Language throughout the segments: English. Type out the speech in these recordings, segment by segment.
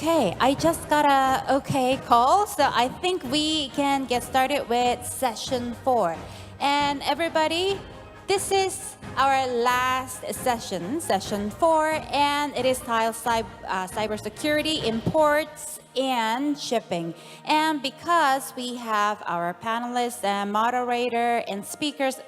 Okay, I just got a okay call, so I think we can get started with session 4. And everybody, this is our last session, session 4, and it is titled Cybersecurity, Imports, and Shipping. And because we have our panelists and moderator and speakers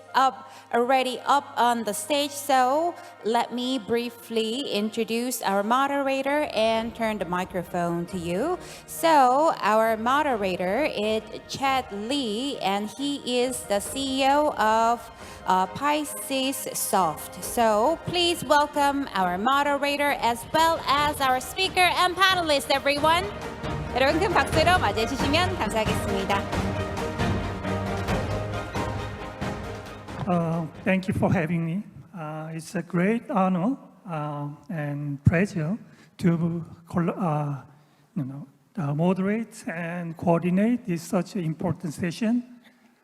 already up on the stage, so let me briefly introduce our moderator and turn the microphone to you. So our moderator is Chad Lee, and he is the CEO of BIPC Soft. So please welcome our moderator as well as our speaker and panelists, everyone. 여러분 큰 박수로 맞이해 주시면 감사하겠습니다. Thank you for having me. It's a great honor and pleasure to moderate and coordinate this such an important session,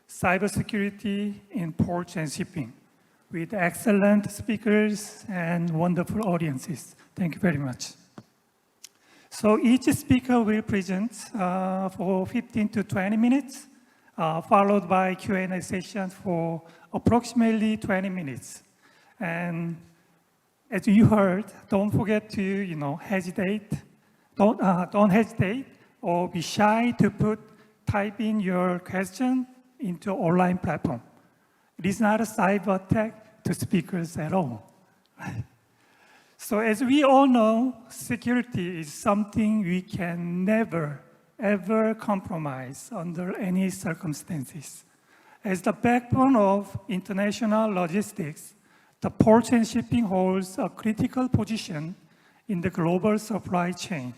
Cybersecurity in Ports and Shipping, with excellent speakers and wonderful audiences. Thank you very much. So each speaker will present for 15 to 20 minutes, followed by Q&A session for approximately 20 minutes. And as you heard, don't forget to hesitate. Don't hesitate or be shy to type in your question into online platform. It is not a cyber attack to speakers at all. So as we all know, security is something we can never, ever compromise under any circumstances. As the backbone of international logistics, the ports and shipping holds a critical position in the global supply chain.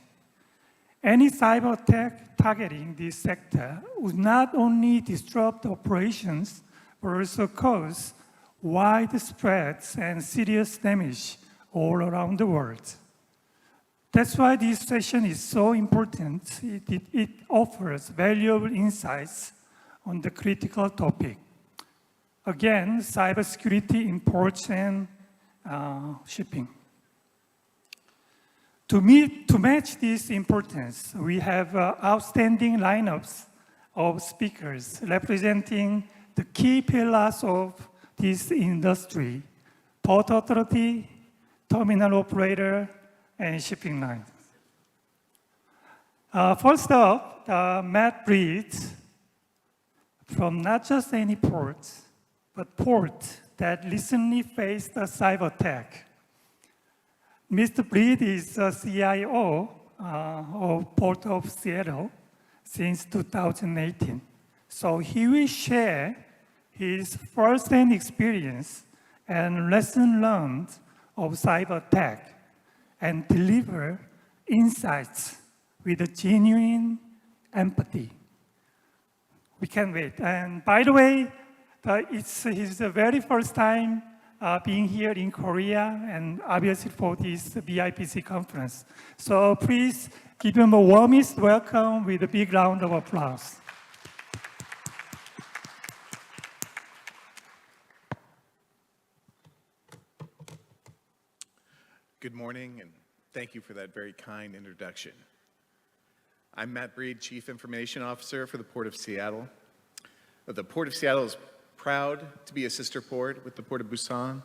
Any cyber attack targeting this sector would not only disrupt operations, but also cause widespread and serious damage all around the world. That's why this session is so important. It offers valuable insights on the critical topic. Again, cybersecurity in ports and shipping. To match this importance, we have outstanding lineups of speakers representing the key pillars of this industry: port authority, terminal operator, and shipping lines. First up, Matt Breed, from not just any port, but port that recently faced a cyber attack. Mr. Breed is a CIO of Port of Seattle since 2018. So he will share his first-hand experience and lesson learned of cyber attack and deliver insights with a genuine empathy. We can't wait. And by the way, it's his very first time being here in Korea, and obviously for this BIPC conference. So please give him a warmest welcome with a big round of applause. Good morning, and thank you for that very kind introduction. I'm Matt Breed, Chief Information Officer for the Port of Seattle. The Port of Seattle is proud to be a sister port with the Port of Busan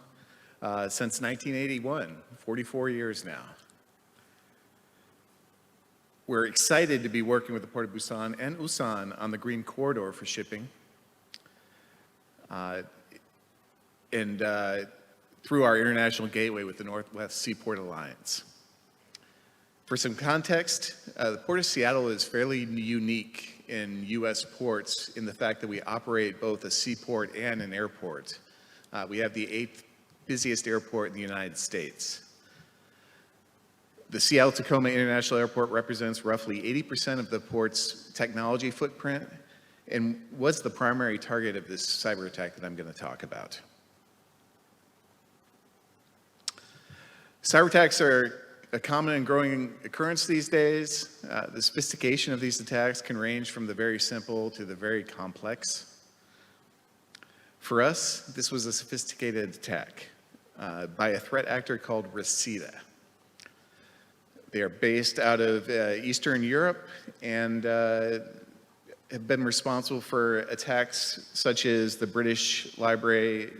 since 1981, 44 years now. We're excited to be working with the Port of Busan and Ulsan on the Green Corridor for shipping. Through our international gateway with the Northwest Seaport Alliance. For some context, the Port of Seattle is fairly unique in U.S. ports in the fact that we operate both a seaport and an airport. We have the 8th busiest airport in the United States. The Seattle-Tacoma International Airport represents roughly 80% of the port's technology footprint and was the primary target of this cyber attack that I'm going to talk about. Cyber attacks are a common and growing occurrence these days. The sophistication of these attacks can range from the very simple to the very complex. For us, this was a sophisticated attack by a threat actor called Reseda. They are based out of Eastern Europe and have been responsible for attacks such as the British Library,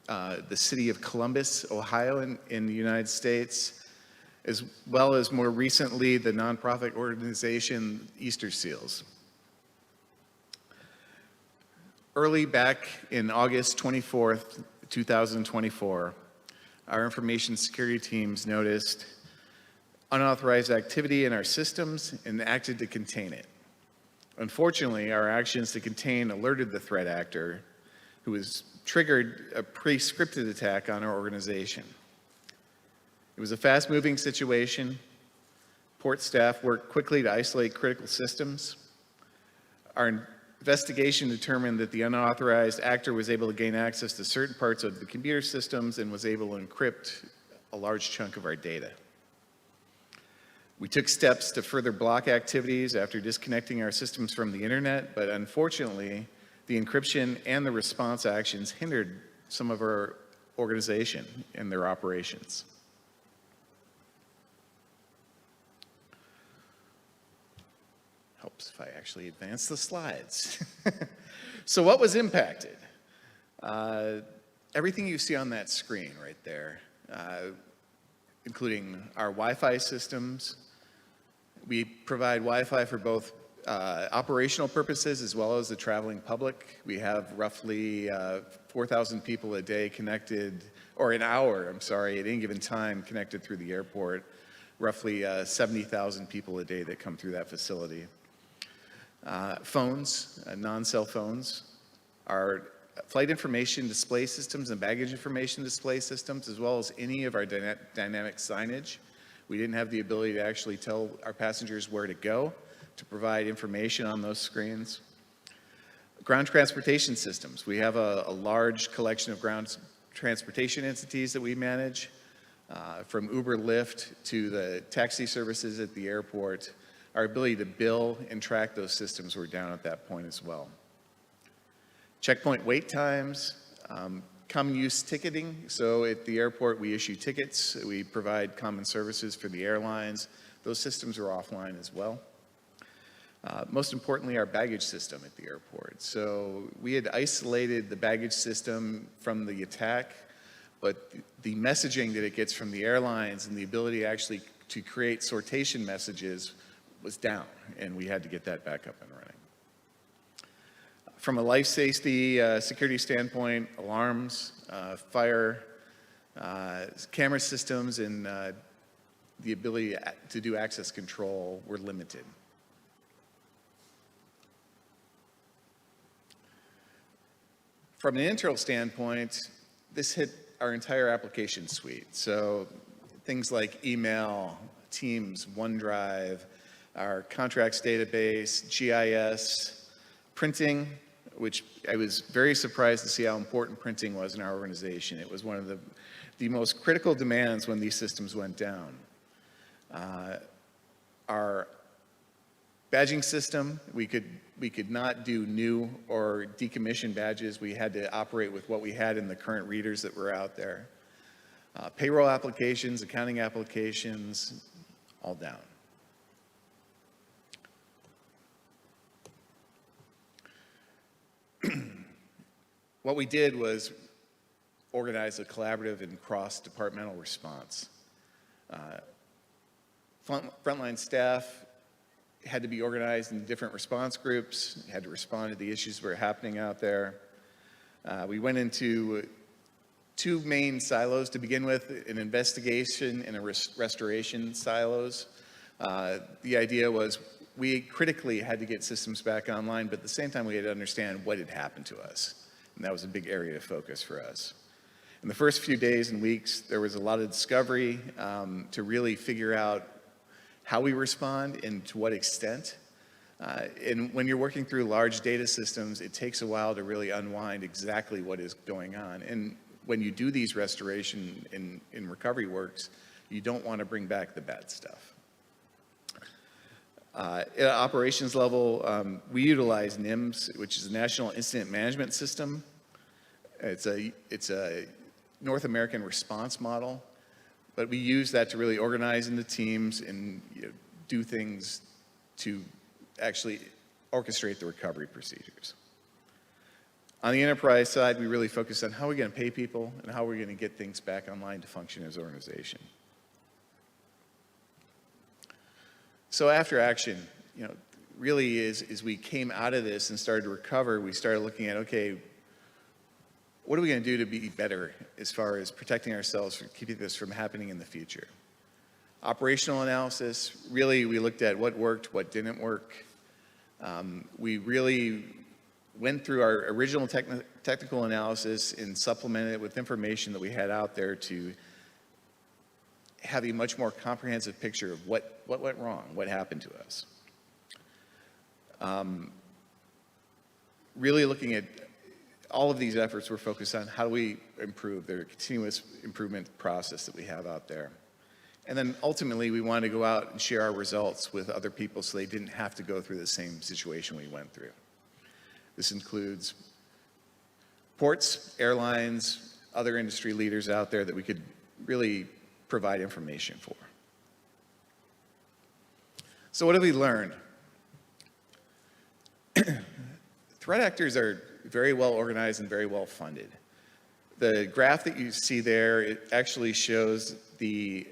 the city of Columbus, Ohio in the United States, as well as more recently the nonprofit organization Easter Seals. Early back in August 24th, 2024, our information security teams noticed unauthorized activity in our systems and acted to contain it. Unfortunately, our actions to contain alerted the threat actor, who has triggered a pre-scripted attack on our organization. It was a fast-moving situation. Port staff worked quickly to isolate critical systems. Our investigation determined that the unauthorized actor was able to gain access to certain parts of the computer systems and was able to encrypt a large chunk of our data. We took steps to further block activities after disconnecting our systems from the internet, but unfortunately, the encryption and the response actions hindered some of our organization and their operations. Helps if I actually advance the slides. So what was impacted? Everything you see on that screen right there, including our Wi-Fi systems. We provide Wi-Fi for both operational purposes as well as the traveling public. We have roughly 4,000 people a day connected, or an hour, I'm sorry, at any given time connected through the airport. Roughly 70,000 people a day that come through that facility. Phones, non-cell phones, our flight information display systems and baggage information display systems, as well as any of our dynamic signage. We didn't have the ability to actually tell our passengers where to go to provide information on those screens. Ground transportation systems. We have a large collection of ground transportation entities that we manage, from Uber, Lyft to the taxi services at the airport. Our ability to bill and track those systems were down at that point as well. Checkpoint wait times, common use ticketing. So at the airport, we issue tickets. We provide common services for the airlines. Those systems are offline as well. Most importantly, our baggage system at the airport. So we had isolated the baggage system from the attack, but the messaging that it gets from the airlines and the ability actually to create sortation messages was down, and we had to get that back up and running. From a life safety security standpoint, alarms, fire, camera systems, and the ability to do access control were limited. From an internal standpoint, this hit our entire application suite. So things like email, Teams, OneDrive, our contracts database, GIS, printing, which I was very surprised to see how important printing was in our organization. It was one of the most critical demands when these systems went down. Our badging system, we could not do new or decommission badges. We had to operate with what we had in the current readers that were out there. Payroll applications, accounting applications, all down. What we did was organize a collaborative and cross-departmental response. Frontline staff had to be organized in different response groups, had to respond to the issues that were happening out there. We went into two main silos to begin with, an investigation and a restoration silos. The idea was we critically had to get systems back online, but at the same time we had to understand what had happened to us. And that was a big area of focus for us. In the first few days and weeks, there was a lot of discovery to really figure out how we respond and to what extent. And when you're working through large data systems, it takes a while to really unwind exactly what is going on. And when you do these restoration and recovery works, you don't want to bring back the bad stuff. At operations level, we utilize NIMS, which is a National Incident Management System. It's a North American response model. But we use that to really organize into teams and do things to actually orchestrate the recovery procedures. On the enterprise side, we really focus on how we're going to pay people and how we're going to get things back online to function as an organization. So after action, really as we came out of this and started to recover, we started looking at, okay, what are we going to do to be better as far as protecting ourselves from keeping this from happening in the future? Operational analysis, really we looked at what worked, what didn't work. We really went through our original technical analysis and supplemented it with information that we had out there to have a much more comprehensive picture of what went wrong, what happened to us. Really looking at all of these efforts were focused on how do we improve the continuous improvement process that we have out there. And then ultimately we wanted to go out and share our results with other people so they didn't have to go through the same situation we went through. This includes ports, airlines, other industry leaders out there that we could really provide information for. So what have we learned? Threat actors are very well organized and very well funded. The graph that you see there, it actually shows the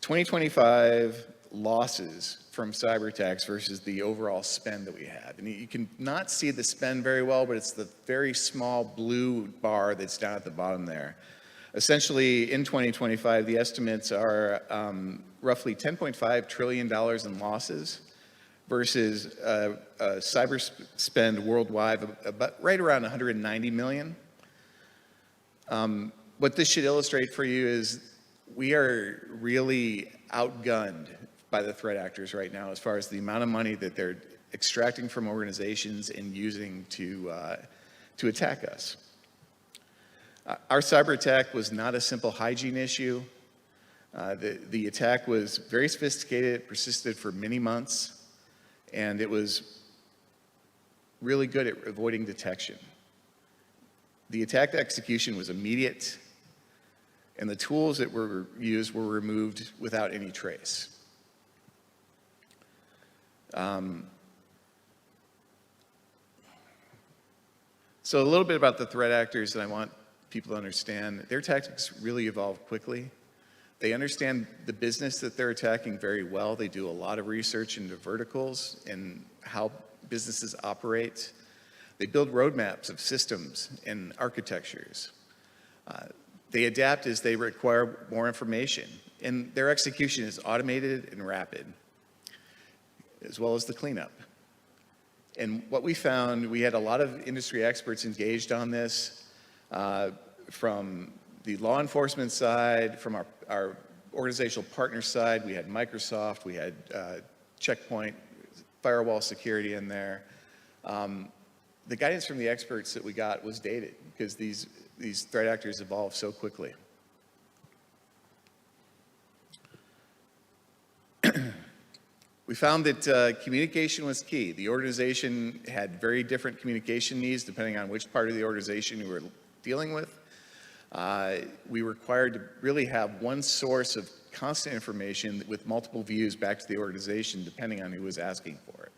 2025 losses from cyber attacks versus the overall spend that we had. And you can not see the spend very well, but it's the very small blue bar that's down at the bottom there. Essentially, in 2025, the estimates are roughly $10.5 trillion in losses versus cyber spend worldwide of about right around 190 million. What this should illustrate for you is we are really outgunned by the threat actors right now as far as the amount of money that they're extracting from organizations and using to attack us. Our cyber attack was not a simple hygiene issue. The attack was very sophisticated, it persisted for many months, and it was really good at avoiding detection. The attack execution was immediate, and the tools that were used were removed without any trace. So a little bit about the threat actors that I want people to understand. Their tactics really evolve quickly. They understand the business that they're attacking very well. They do a lot of research into verticals and how businesses operate. They build roadmaps of systems and architectures. They adapt as they require more information. And their execution is automated and rapid, as well as the cleanup. And what we found, we had a lot of industry experts engaged on this, from the law enforcement side, from our organizational partner side. We had Microsoft, we had Checkpoint, firewall security in there. The guidance from the experts that we got was dated because these threat actors evolve so quickly. We found that communication was key. The organization had very different communication needs depending on which part of the organization you were dealing with. We were required to really have one source of constant information with multiple views back to the organization depending on who was asking for it.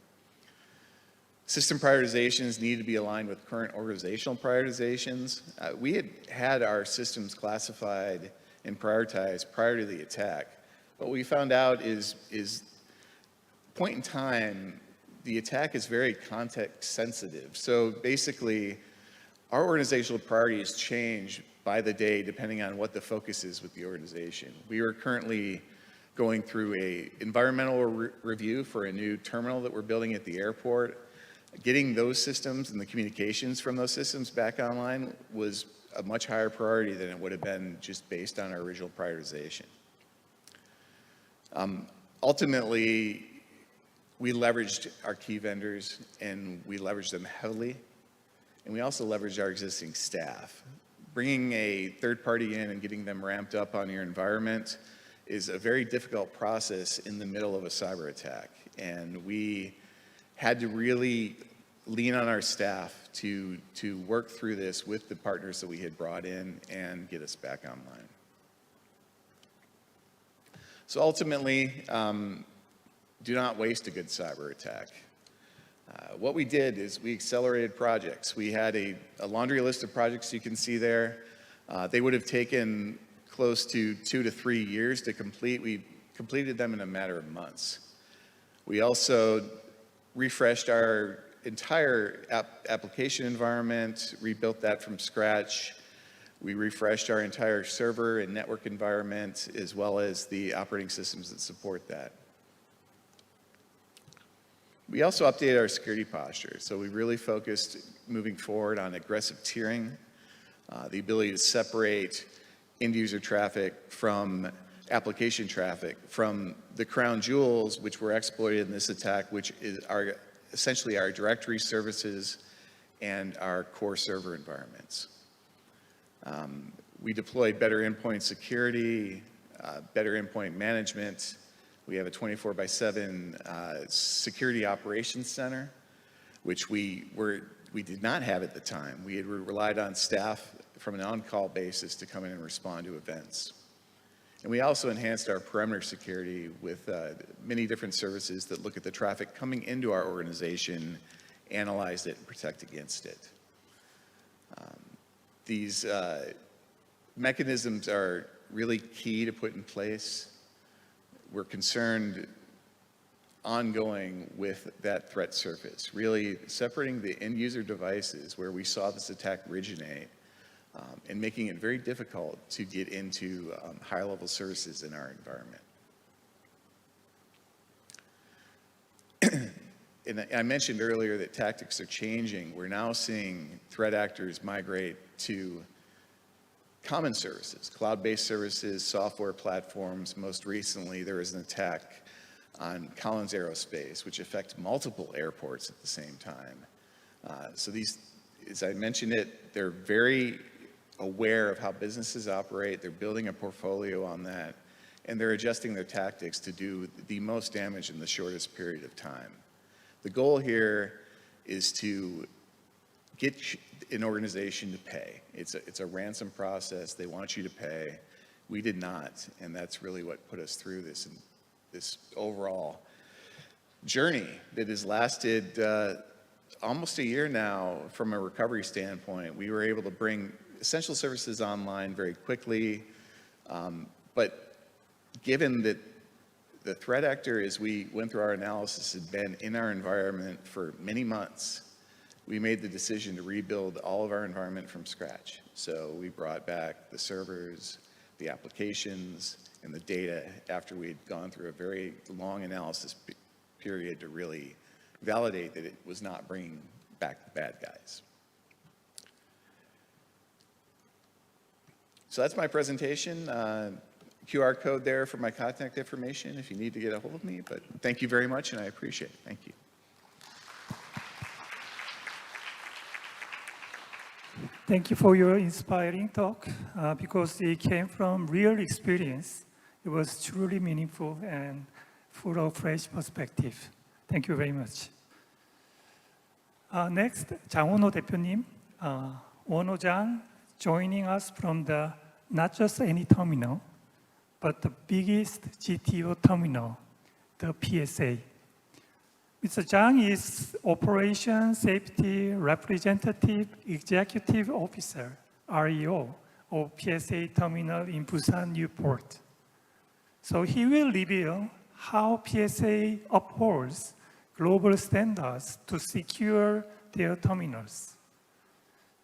System prioritizations needed to be aligned with current organizational prioritizations. We had our systems classified and prioritized prior to the attack. What we found out is point in time, the attack is very context sensitive. So basically, our organizational priorities change by the day depending on what the focus is with the organization. We are currently going through a environmental review for a new terminal that we're building at the airport. Getting those systems and the communications from those systems back online was a much higher priority than it would have been just based on our original prioritization. Ultimately, we leveraged our key vendors and we leveraged them heavily. And we also leveraged our existing staff. Bringing a third party in and getting them ramped up on your environment is a very difficult process in the middle of a cyber attack. And we had to really lean on our staff to work through this with the partners that we had brought in and get us back online. So ultimately, do not waste a good cyber attack. What we did is we accelerated projects. We had a laundry list of projects you can see there. They would have taken close to 2 to 3 years to complete. We completed them in a matter of months. We also refreshed our entire application environment, rebuilt that from scratch. We refreshed our entire server and network environment, as well as the operating systems that support that. We also updated our security posture. So we really focused moving forward on aggressive tiering, the ability to separate end user traffic from application traffic, from the crown jewels which were exploited in this attack, which are essentially our directory services and our core server environments. We deployed better endpoint security, better endpoint management. We have a 24/7 security operations center, which we did not have at the time. We had relied on staff from an on-call basis to come in and respond to events. And we also enhanced our perimeter security with many different services that look at the traffic coming into our organization, analyze it, and protect against it. These mechanisms are really key to put in place. We're concerned ongoing with that threat surface, really separating the end user devices where we saw this attack originate and making it very difficult to get into higher level services in our environment. And I mentioned earlier that tactics are changing. We're now seeing threat actors migrate to common services, cloud-based services, software platforms. Most recently, there was an attack on Collins Aerospace, which affected multiple airports at the same time. So these, as I mentioned it, they're very aware of how businesses operate. They're building a portfolio on that, and they're adjusting their tactics to do the most damage in the shortest period of time. The goal here is to get an organization to pay. It's a ransom process. They want you to pay. We did not, and that's really what put us through this overall journey that has lasted almost a year now from a recovery standpoint. We were able to bring essential services online very quickly, but given that the threat actor, as we went through our analysis, had been in our environment for many months, we made the decision to rebuild all of our environment from scratch. So we brought back the servers, the applications, and the data after we'd gone through a very long analysis period to really validate that it was not bringing back the bad guys. So that's my presentation. QR code there for my contact information if you need to get a hold of me. But thank you very much, and I appreciate it. Thank you. Thank you for your inspiring talk because it came from real experience. It was truly meaningful and full of fresh perspective. Thank you very much. Next, 장원호 대표님, 원호장 joining us from the not just any terminal, but the biggest GTO terminal, the PSA. Mr. Zhang is Operation Safety Representative Executive Officer, REO, of PSA Terminal in Busan New Port. So he will reveal how PSA upholds global standards to secure their terminals.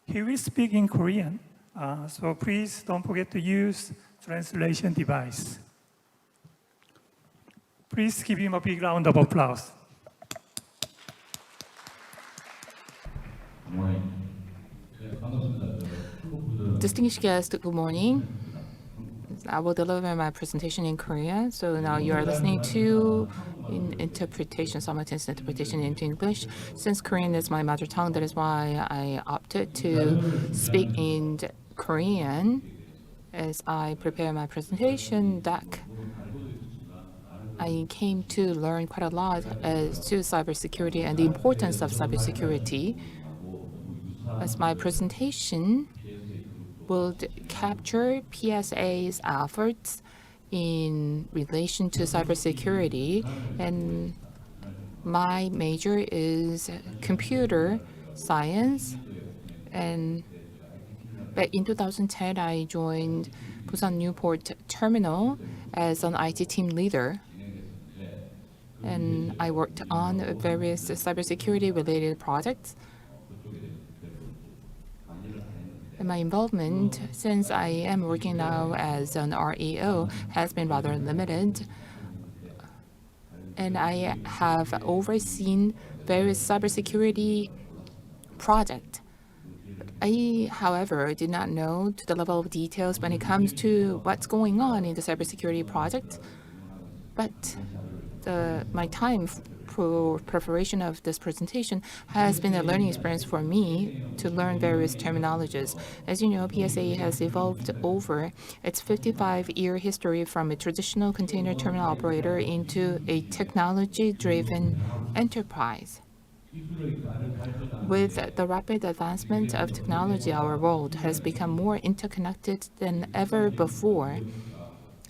He will speak in Korean, so please don't forget to use translation device. Please give him a big round of applause. Distinguished guests, good morning. I will deliver my presentation in Korean. So now you are listening to simultaneous interpretation into English. Since Korean is my mother tongue, that is why I opted to speak in Korean as I prepare my presentation deck. I came to learn quite a lot as to cybersecurity and the importance of cybersecurity. As my presentation will capture PSA's efforts in relation to cybersecurity, and my major is computer science. And back in 2010, I joined Busan Newport Terminal as an IT team leader. And I worked on various cybersecurity related projects. And my involvement, since I am working now as an REO, has been rather limited. And I have overseen various cybersecurity projects. I, however, did not know to the level of details when it comes to what's going on in the cybersecurity project. But my time for preparation of this presentation has been a learning experience for me to learn various terminologies. As you know, PSA has evolved over its 55-year history from a traditional container terminal operator into a technology-driven enterprise. With the rapid advancement of technology, our world has become more interconnected than ever before,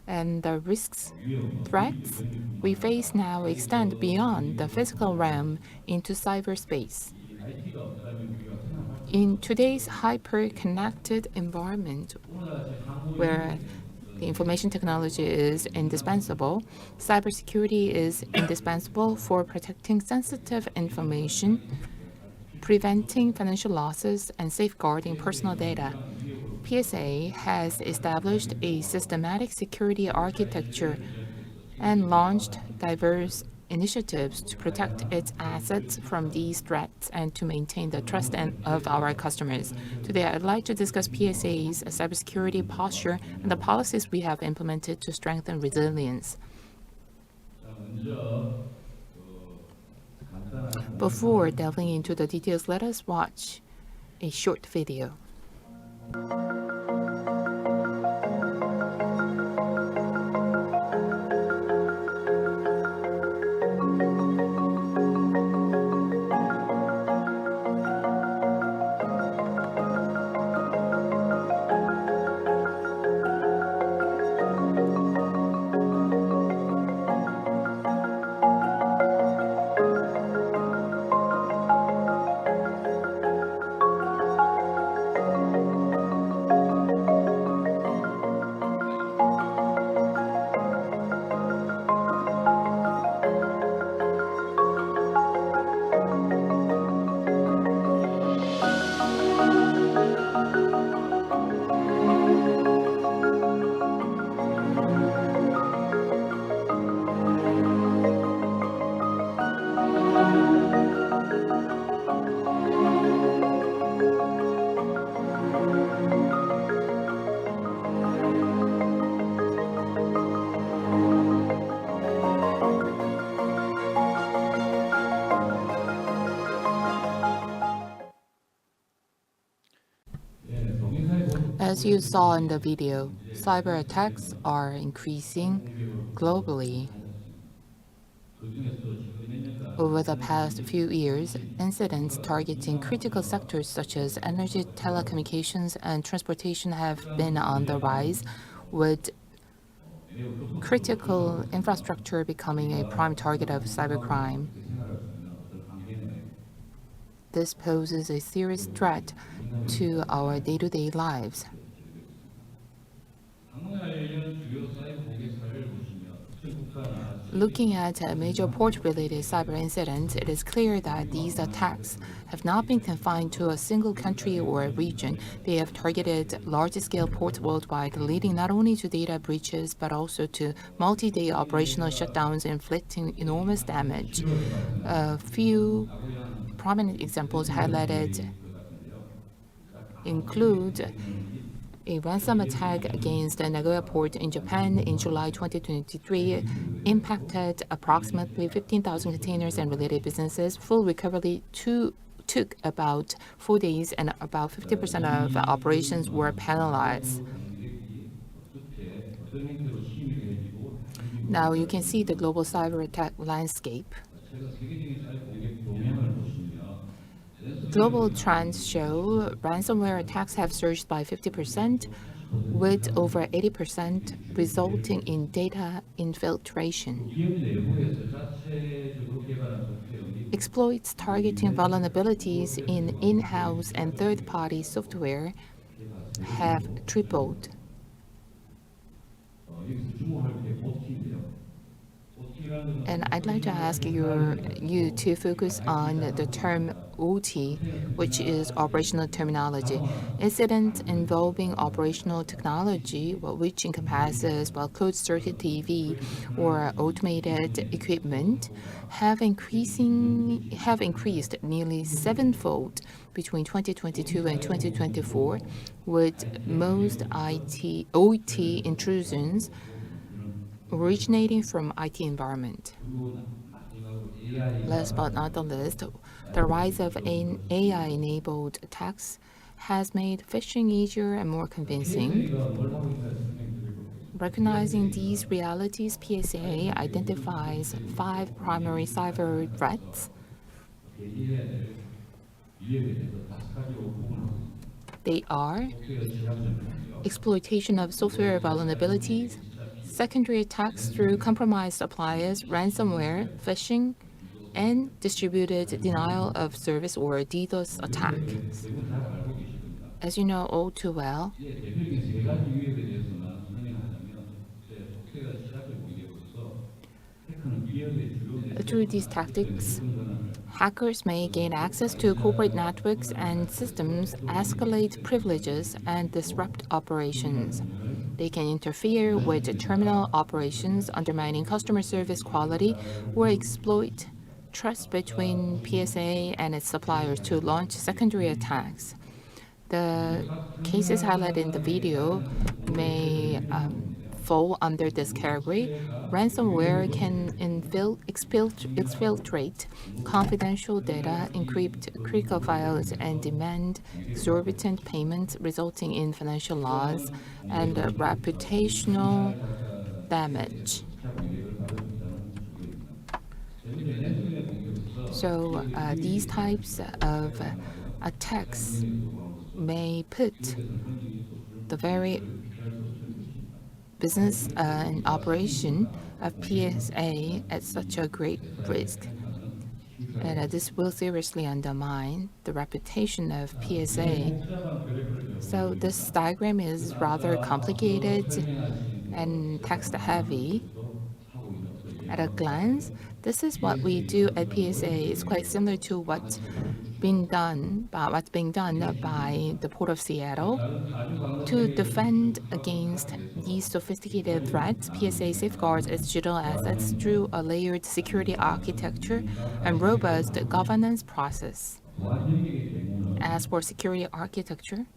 and the risks, threats we face now extend beyond the physical realm into cyberspace. In today's hyper-connected environment, where the information technology is indispensable, cybersecurity is indispensable for protecting sensitive information, preventing financial losses, and safeguarding personal data. PSA has established a systematic security architecture and launched diverse initiatives to protect its assets from these threats and to maintain the trust of our customers. Today, I'd like to discuss PSA's cybersecurity posture and the policies we have implemented to strengthen resilience. Before delving into the details, let us watch a short video. As you saw in the video, cyber attacks are increasing globally. Over the past few years, incidents targeting critical sectors such as energy, telecommunications, and transportation have been on the rise, with critical infrastructure becoming a prime target of cybercrime. This poses a serious threat to our day-to-day lives. Looking at major port-related cyber incidents, it is clear that these attacks have not been confined to a single country or a region. They have targeted large-scale ports worldwide, leading not only to data breaches, but also to multi-day operational shutdowns, inflicting enormous damage. A few prominent examples highlighted include a ransom attack against the Nagoya port in Japan in July 2023 impacted approximately 15,000 containers and related businesses. Full recovery took about 4 days, and about 50% of operations were penalized. Now you can see the global cyber attack landscape. Global trends show ransomware attacks have surged by 50%, with over 80% resulting in data infiltration. Exploits targeting vulnerabilities in in-house and third-party software have tripled. And I'd like to ask you to focus on the term OT, which is operational terminology. Incidents involving operational technology, which encompasses closed-circuit TV or automated equipment, have increased nearly sevenfold between 2022 and 2024, with most OT intrusions originating from IT environment. Last but not the least, the rise of AI-enabled attacks has made phishing easier and more convincing. Recognizing these realities, PSA identifies 5 primary cyber threats. They are exploitation of software vulnerabilities, secondary attacks through compromised suppliers, ransomware, phishing, and distributed denial of service or DDoS attacks. As you know all too well, through these tactics, hackers may gain access to corporate networks and systems, escalate privileges, and disrupt operations. They can interfere with terminal operations, undermining customer service quality, or exploit trust between PSA and its suppliers to launch secondary attacks. The cases highlighted in the video may fall under this category. Ransomware can exfiltrate confidential data, encrypt critical files, and demand exorbitant payments, resulting in financial loss and reputational damage. So these types of attacks may put the very business and operation of PSA at such a great risk. And this will seriously undermine the reputation of PSA. So this diagram is rather complicated and text-heavy. At a glance, this is what we do at PSA. It's quite similar to what's being done by the Port of Seattle. To defend against these sophisticated threats, PSA safeguards its digital assets through a layered security architecture and robust governance process. As for security architecture,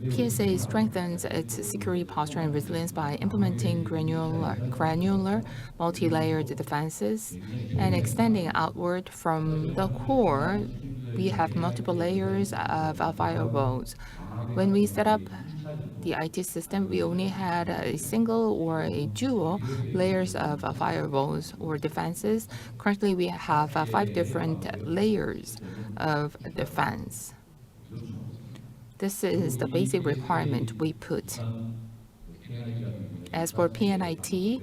PSA strengthens its security posture and resilience by implementing granular multi-layered defenses and extending outward from the core. We have multiple layers of firewalls. When we set up the IT system, we only had a single or a dual layers of firewalls or defenses. Currently, we have 5 different layers of defense. This is the basic requirement we put. As for PNIT,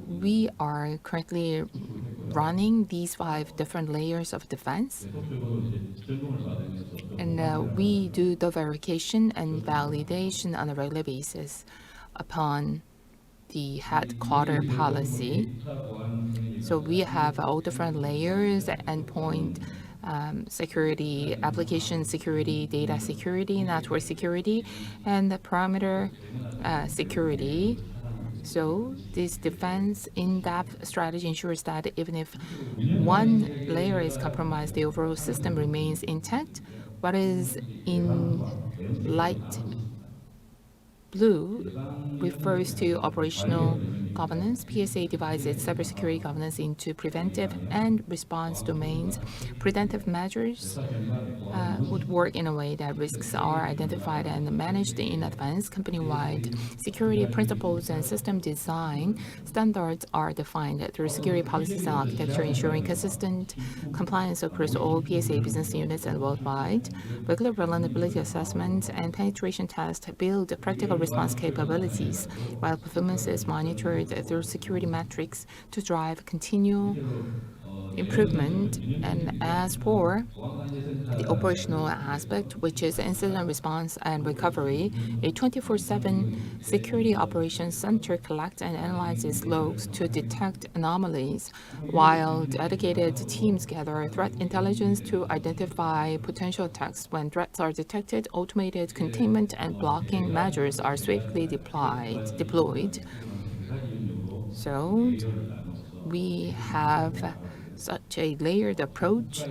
we are currently running these 5 different layers of defense. And we do the verification and validation on a regular basis upon the headquarter policy. So we have all different layers, endpoint security, application security, data security, network security, and the perimeter security. So this defense in-depth strategy ensures that even if one layer is compromised, the overall system remains intact. What is in light blue refers to operational governance, PSA divides its cybersecurity governance into preventive and response domains. Preventive measures would work in a way that risks are identified and managed in advance. Company-wide security principles and system design standards are defined through security policies and architecture, ensuring consistent compliance across all PSA business units and worldwide. Regular vulnerability assessments and penetration tests build practical response capabilities, while performance is monitored through security metrics to drive continual improvement. And as for the operational aspect, which is incident response and recovery, a 24/7 security operations center collects and analyzes logs to detect anomalies, while dedicated teams gather threat intelligence to identify potential attacks. When threats are detected, automated containment and blocking measures are swiftly deployed. So we have such a layered approach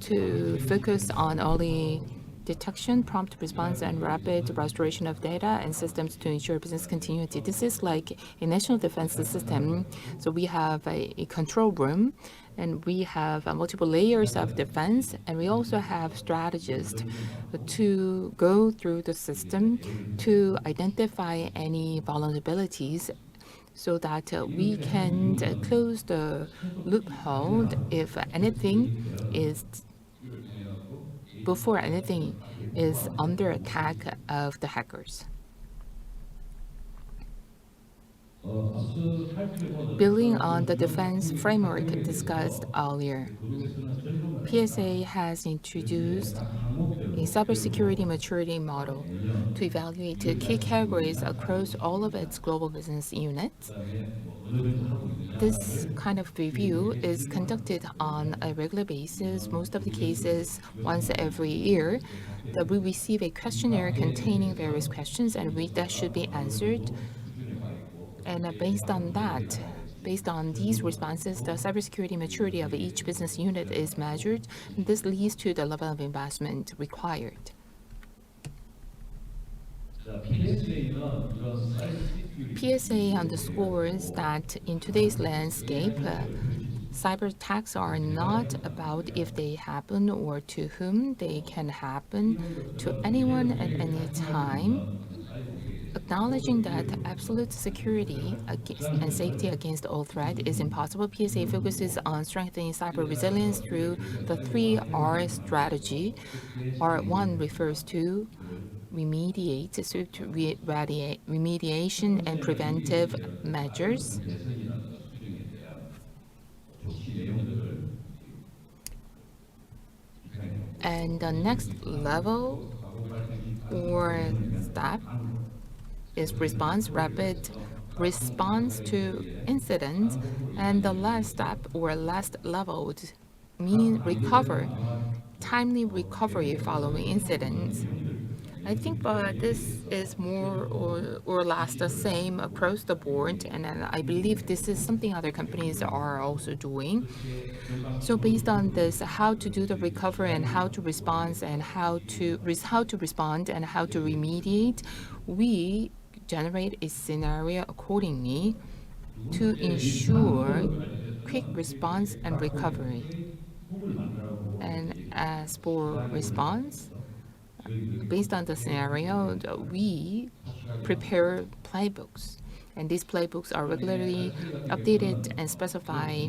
to focus on early detection, prompt response, and rapid restoration of data and systems to ensure business continuity. This is like a national defense system. So we have a control room, and we have multiple layers of defense, and we also have strategists to go through the system to identify any vulnerabilities so that we can close the loophole if anything is before anything is under attack of the hackers. Building on the defense framework discussed earlier, PSA has introduced a cybersecurity maturity model to evaluate key categories across all of its global business units. This kind of review is conducted on a regular basis, most of the cases once every year, that we receive a questionnaire containing various questions and that should be answered. And based on these responses, the cybersecurity maturity of each business unit is measured, and this leads to the level of investment required. PSA underscores that in today's landscape, cyber attacks are not about if they happen or to whom. They can happen to anyone at any time. Acknowledging that absolute security and safety against all threat is impossible, PSA focuses on strengthening cyber resilience through the 3R strategy. R1 refers to remediation and preventive measures. And the next level or step is rapid response to incidents. And the last step or last level would mean timely recovery following incidents. I think this is more or less the same across the board, and I believe this is something other companies are also doing. So based on this, how to do the recovery and how to respond and how to respond and how to remediate, we generate a scenario accordingly to ensure quick response and recovery. And as for response, based on the scenario, we prepare playbooks, and these playbooks are regularly updated and specify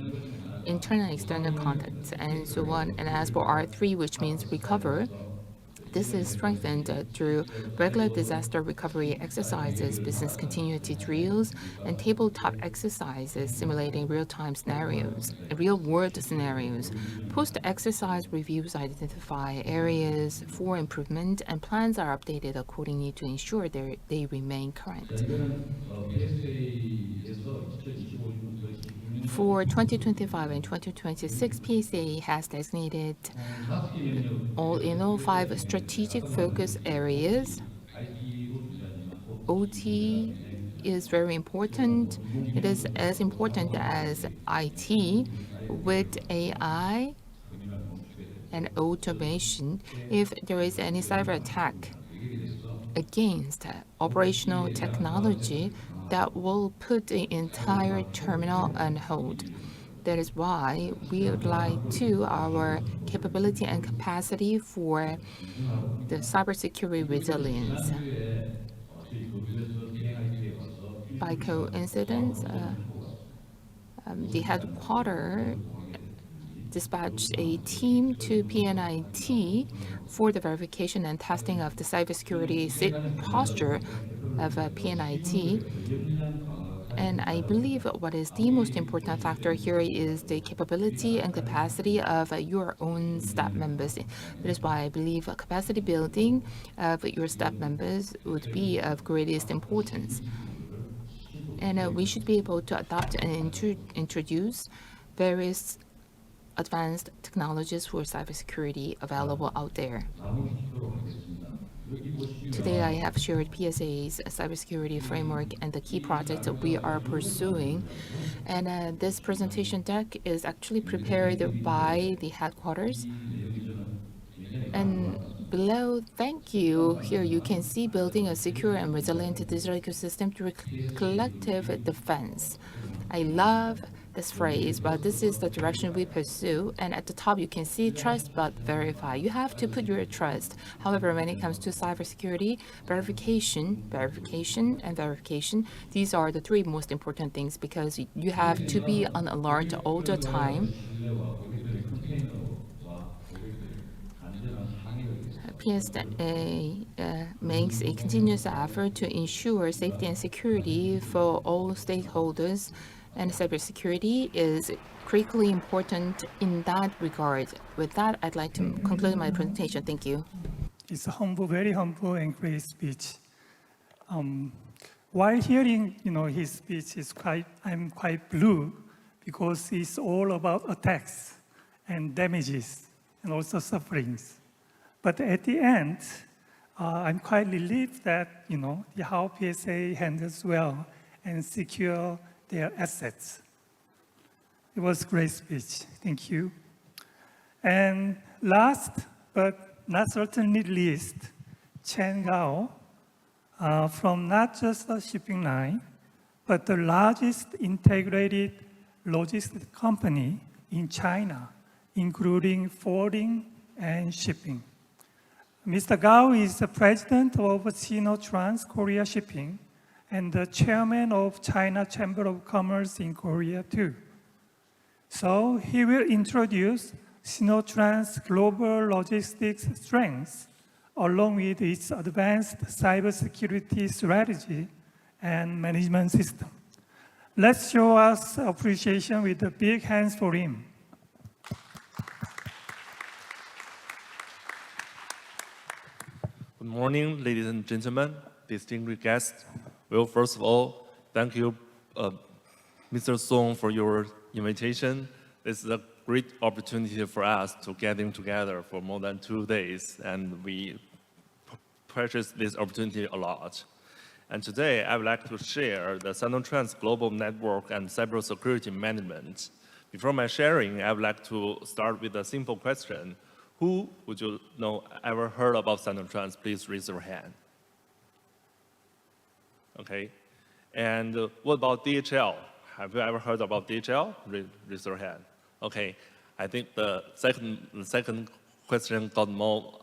internal and external contexts and so on. And as for R3, which means recover, this is strengthened through regular disaster recovery exercises, business continuity drills, and tabletop exercises simulating real-world scenarios. Post-exercise reviews identify areas for improvement, and plans are updated accordingly to ensure they remain current. For 2025 and 2026, PSA has designated all 5 strategic focus areas. OT is very important. It is as important as IT. With AI and automation, if there is any cyber attack against operational technology, that will put the entire terminal on hold. That is why we would like to our capability and capacity for the cybersecurity resilience. By coincidence, the headquarters dispatched a team to PNIT for the verification and testing of the cybersecurity posture of PNIT. And I believe what is the most important factor here is the capability and capacity of your own staff members. That is why I believe capacity building of your staff members would be of greatest importance. And we should be able to adopt and introduce various advanced technologies for cybersecurity available out there. Today, I have shared PSA's cybersecurity framework and the key projects that we are pursuing. And this presentation deck is actually prepared by the headquarters. And below, thank you. Here you can see building a secure and resilient digital ecosystem through collective defense. I love this phrase, but this is the direction we pursue. And at the top, you can see trust but verify. You have to put your trust. However, when it comes to cybersecurity, verification, and verification, these are the three most important things because you have to be on alert all the time. PSA makes a continuous effort to ensure safety and security for all stakeholders, and cybersecurity is critically important in that regard. With that, I'd like to conclude my presentation. Thank you. It's a humble, very humble and great speech. While hearing, his speech I'm quite blue because it's all about attacks and damages and also sufferings. But at the end, I'm quite relieved that, how PSA handles well and secure their assets. It was a great speech. Thank you. And last, but not certainly least, Chen Gao, from not just a shipping line, but the largest integrated logistics company in China, including forwarding and shipping. Mr. Gao is the president of Sinotrans Korea Shipping and the chairman of China Chamber of Commerce in Korea too. So he will introduce Sinotrans global logistics strengths along with its advanced cybersecurity strategy and management system. Let's show us appreciation with the big hands for him. Good morning, ladies and gentlemen, distinguished guests. Well, first of all, thank you, Mr. Song, for your invitation. This is a great opportunity for us to getting together for more than 2 days, and we precious this opportunity a lot. And today, I would like to share the Sinotrans Global Network and Cybersecurity Management. Before my sharing, I would like to start with a simple question. Who would you know ever heard about Sinotrans? Please raise your hand. Okay. And what about DHL? Have you ever heard about DHL? Raise your hand. Okay. I think the second question got more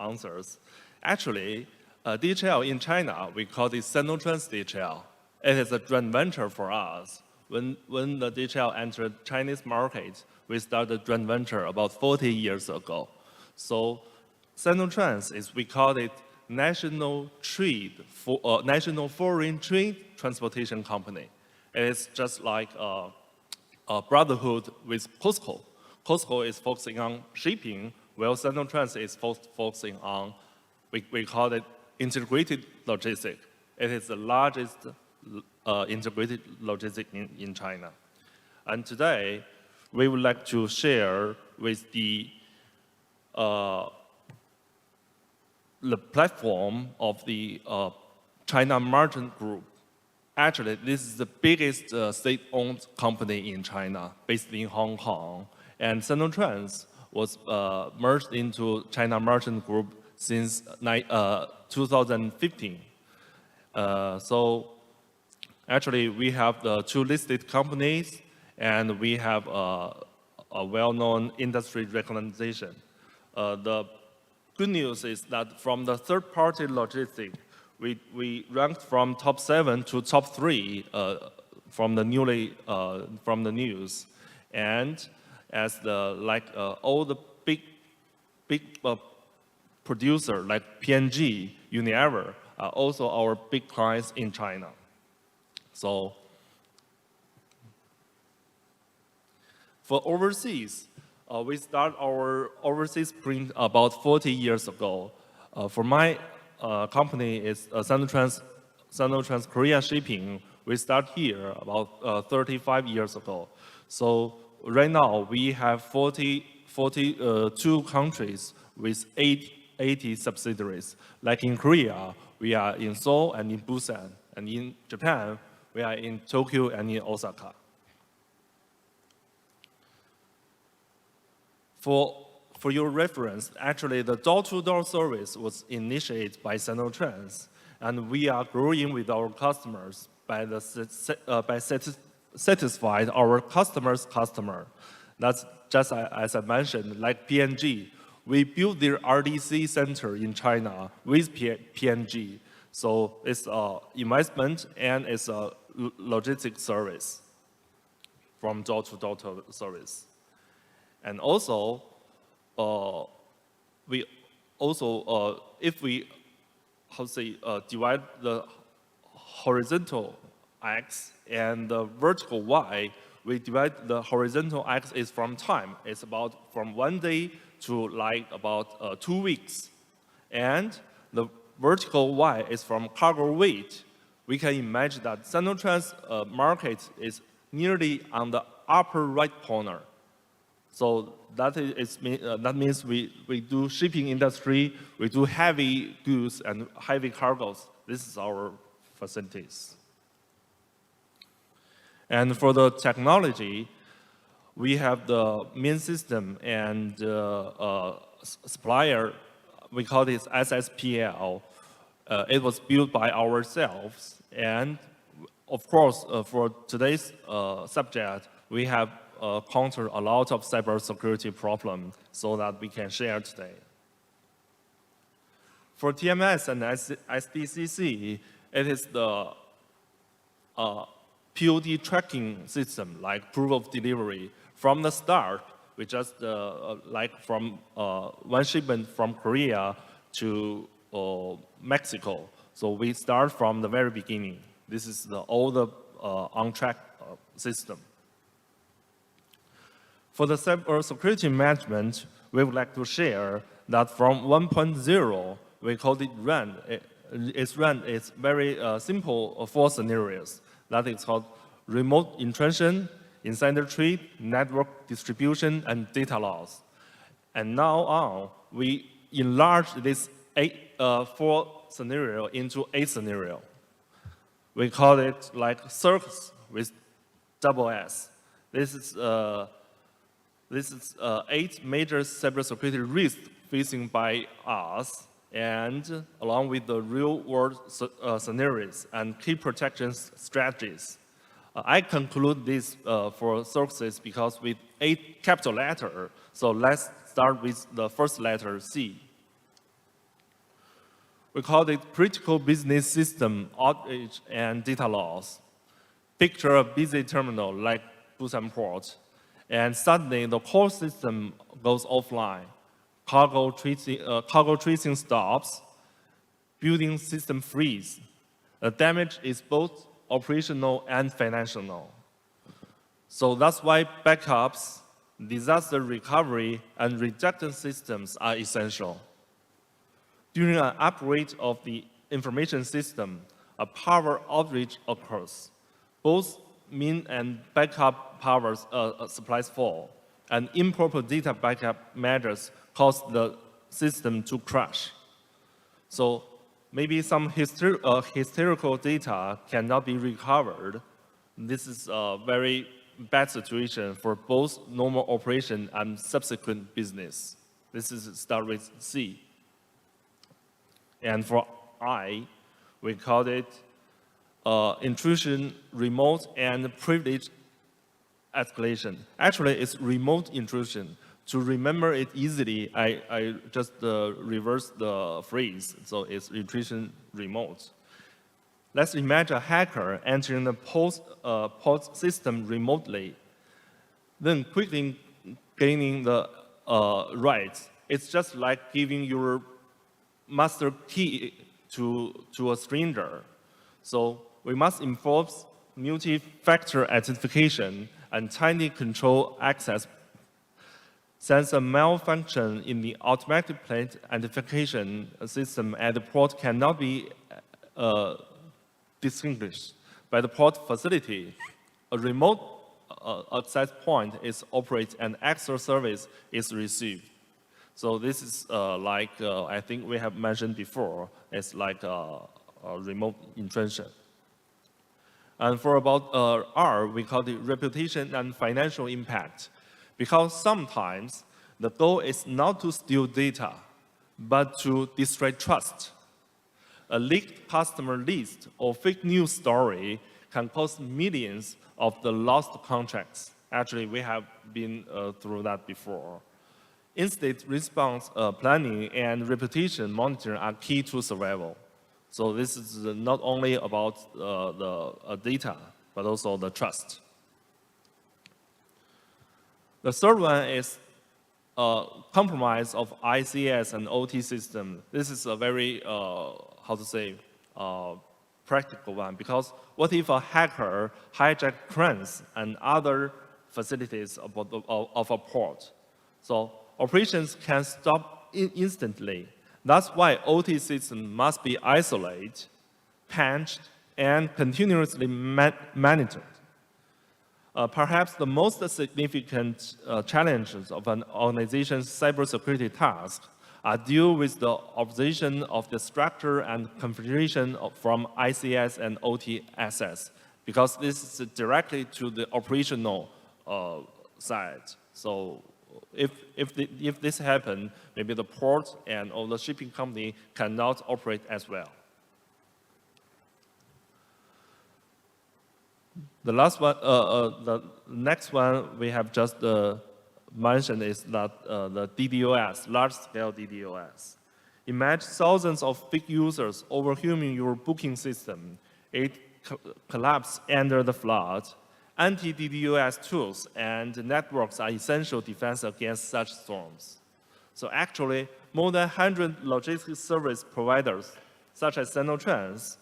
answers. Actually, DHL in China, we call it Sinotrans DHL. It is a joint venture for us. When the DHL entered Chinese market, we started a joint venture about 40 years ago. So Sinotrans we call it National Foreign Trade Transportation Company. It is just like a brotherhood with Costco. Costco is focusing on shipping, while Sinotrans is focusing on, we call it integrated logistics. It is the largest integrated logistics in China. And today, we would like to share with the platform of the China Merchant Group. Actually, this is the biggest state-owned company in China, based in Hong Kong. And Sinotrans was merged into China Merchant Group since 2015. Actually, we have the 2 listed companies, and we have a well-known industry recognition. The good news is that from the third-party logistics, we ranked from top 7 to top 3 from the news, and as all the big producer like P&G, Unilever are also our big clients in China. So for overseas, we start our overseas print about 40 years ago. For my company, it's Sinotrans Korea Shipping. We start here about 35 years ago. So right now, we have 42 countries with 80 subsidiaries. Like in Korea, we are in Seoul and in Busan. And in Japan, we are in Tokyo and in Osaka. For your reference, actually, the door-to-door service was initiated by Sinotrans, and we are growing with our customers by satisfying our customer's customer. That's just as I mentioned, like P&G. We built their RDC center in China with P&G. So it's an investment and it's a logistic service from door-to-door service. And also, if we divide the horizontal x and the vertical y, we divide the horizontal x is from time. It's about from 1 day to about 2 weeks. And the vertical y is from cargo weight. We can imagine that Sinotrans market is nearly on the upper right corner. So that means we do shipping industry, we do heavy goods and heavy cargoes. This is our facilities. And for the technology, we have the main system and supplier. We call this SSPL. It was built by ourselves. And of course, for today's subject, we have countered a lot of cybersecurity problems so that we can share today. For TMS and SDCC, it is the POD tracking system, like proof of delivery. From the start, we just from one shipment from Korea to Mexico. So we start from the very beginning. This is all the on-track system. For the cybersecurity management, we would like to share that from 1.0, we call it RAN. It's very simple 4 scenarios. That is called remote intrusion, insider threat, network distribution, and data loss. And now on, we enlarge this 4 scenario into 8 scenario. We call it like circus with double S. This is 8 major cybersecurity risks facing by us, and along with the real-world scenarios and key protection strategies. I conclude this for services because with 8 capital letters, so let's start with the first letter, C. We call it critical business system outage and data loss. Picture a busy terminal like Busan Port, and suddenly the core system goes offline. Cargo tracing stops, building system freeze. The damage is both operational and financial. So that's why backups, disaster recovery, and redundant systems are essential. During an upgrade of the information system, a power outage occurs. Both main and backup power supplies fall, and improper data backup measures cause the system to crash. So maybe some historical data cannot be recovered. This is a very bad situation for both normal operation and subsequent business. This is start with C. And for I, we call it intrusion, remote, and privilege escalation. Actually, it's remote intrusion. To remember it easily, I just reverse the phrase. So it's intrusion remote. Let's imagine a hacker entering the port system remotely, then quickly gaining the rights. It's just like giving your master key to a stranger. So we must enforce multi-factor authentication and tightly control access. Since a malfunction in the automatic plate identification system at the port cannot be distinguished by the port facility, a remote access point is operated and extra service is received. So this is I think we have mentioned before, it's like a remote intrusion. And for about R, we call it reputation and financial impact. Because sometimes the goal is not to steal data, but to destroy trust. A leaked customer list or fake news story can cost millions of the lost contracts. Actually, we have been through that before. Incident response planning and reputation monitoring are key to survival. So this is not only about the data, but also the trust. The third one is compromise of ICS and OT system. This is a very, practical one, because what if a hacker hijack cranes and other facilities of a port? So operations can stop instantly. That's why OT system must be isolated, patched, and continuously monitored. Perhaps the most significant challenges of an organization's cybersecurity task are due with the observation of the structure and configuration from ICS and OT assets, because this is directly to the operational side. So if this happens, maybe the port and all the shipping company cannot operate as well. The last one, the next one we have just mentioned is that the DDoS, large-scale DDoS. Imagine thousands of fake users overwhelming your booking system. It collapses under the flood. Anti-DDoS tools and networks are essential defense against such storms. So actually, more than 100 logistics service providers, such as Sinotrans,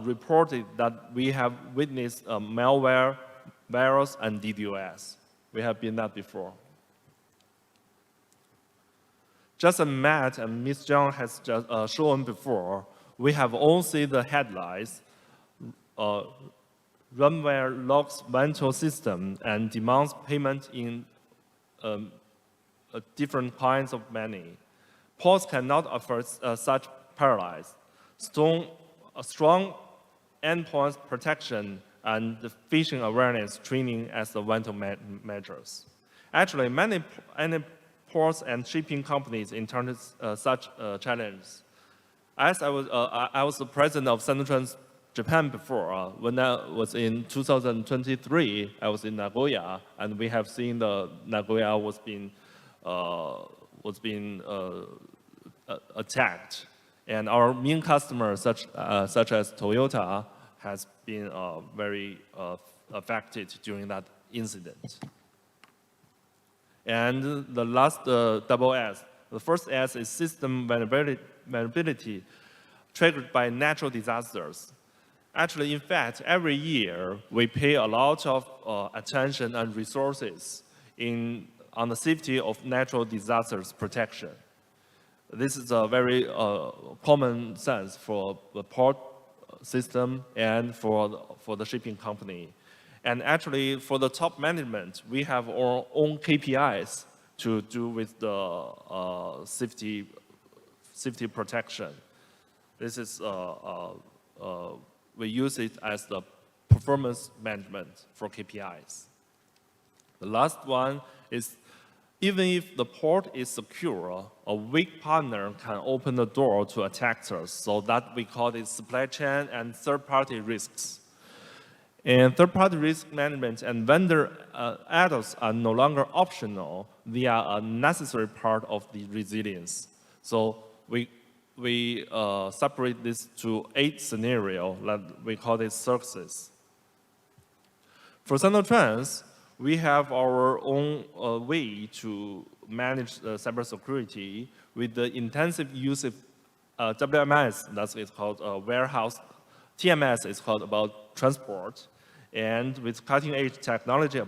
reported that we have witnessed malware, virus, and DDoS. We have been that before. Just as Matt and Ms. Zhang has just shown before, we have all seen the headlines. Ransomware locks rental system and demands payment in different kinds of money. Ports cannot afford such paralysis. Strong endpoint protection and phishing awareness training as the rental measures. Actually, many ports and shipping companies encountered such challenges. As I was the president of Sinotrans Japan before. When I was in 2023, I was in Nagoya, and we have seen the Nagoya was being attacked. And our main customers, such as Toyota, has been very affected during that incident. And the last double S, the first S is system vulnerability triggered by natural disasters. Actually, in fact, every year we pay a lot of attention and resources on the safety of natural disasters protection. This is a very common sense for the port system and for the shipping company. And actually, for the top management, we have our own KPIs to do with the safety protection. This is we use it as the performance management for KPIs. The last one is even if the port is secure, a weak partner can open the door to attackers. So that we call it supply chain and third-party risks. And third-party risk management and vendor add-ons are no longer optional. They are a necessary part of the resilience. So we separate this to 8 scenarios that we call it circuses. For Sinotrans, we have our own way to manage cybersecurity with the intensive use of WMS, that's it's called warehouse. TMS is called about transport. And with cutting-edge technology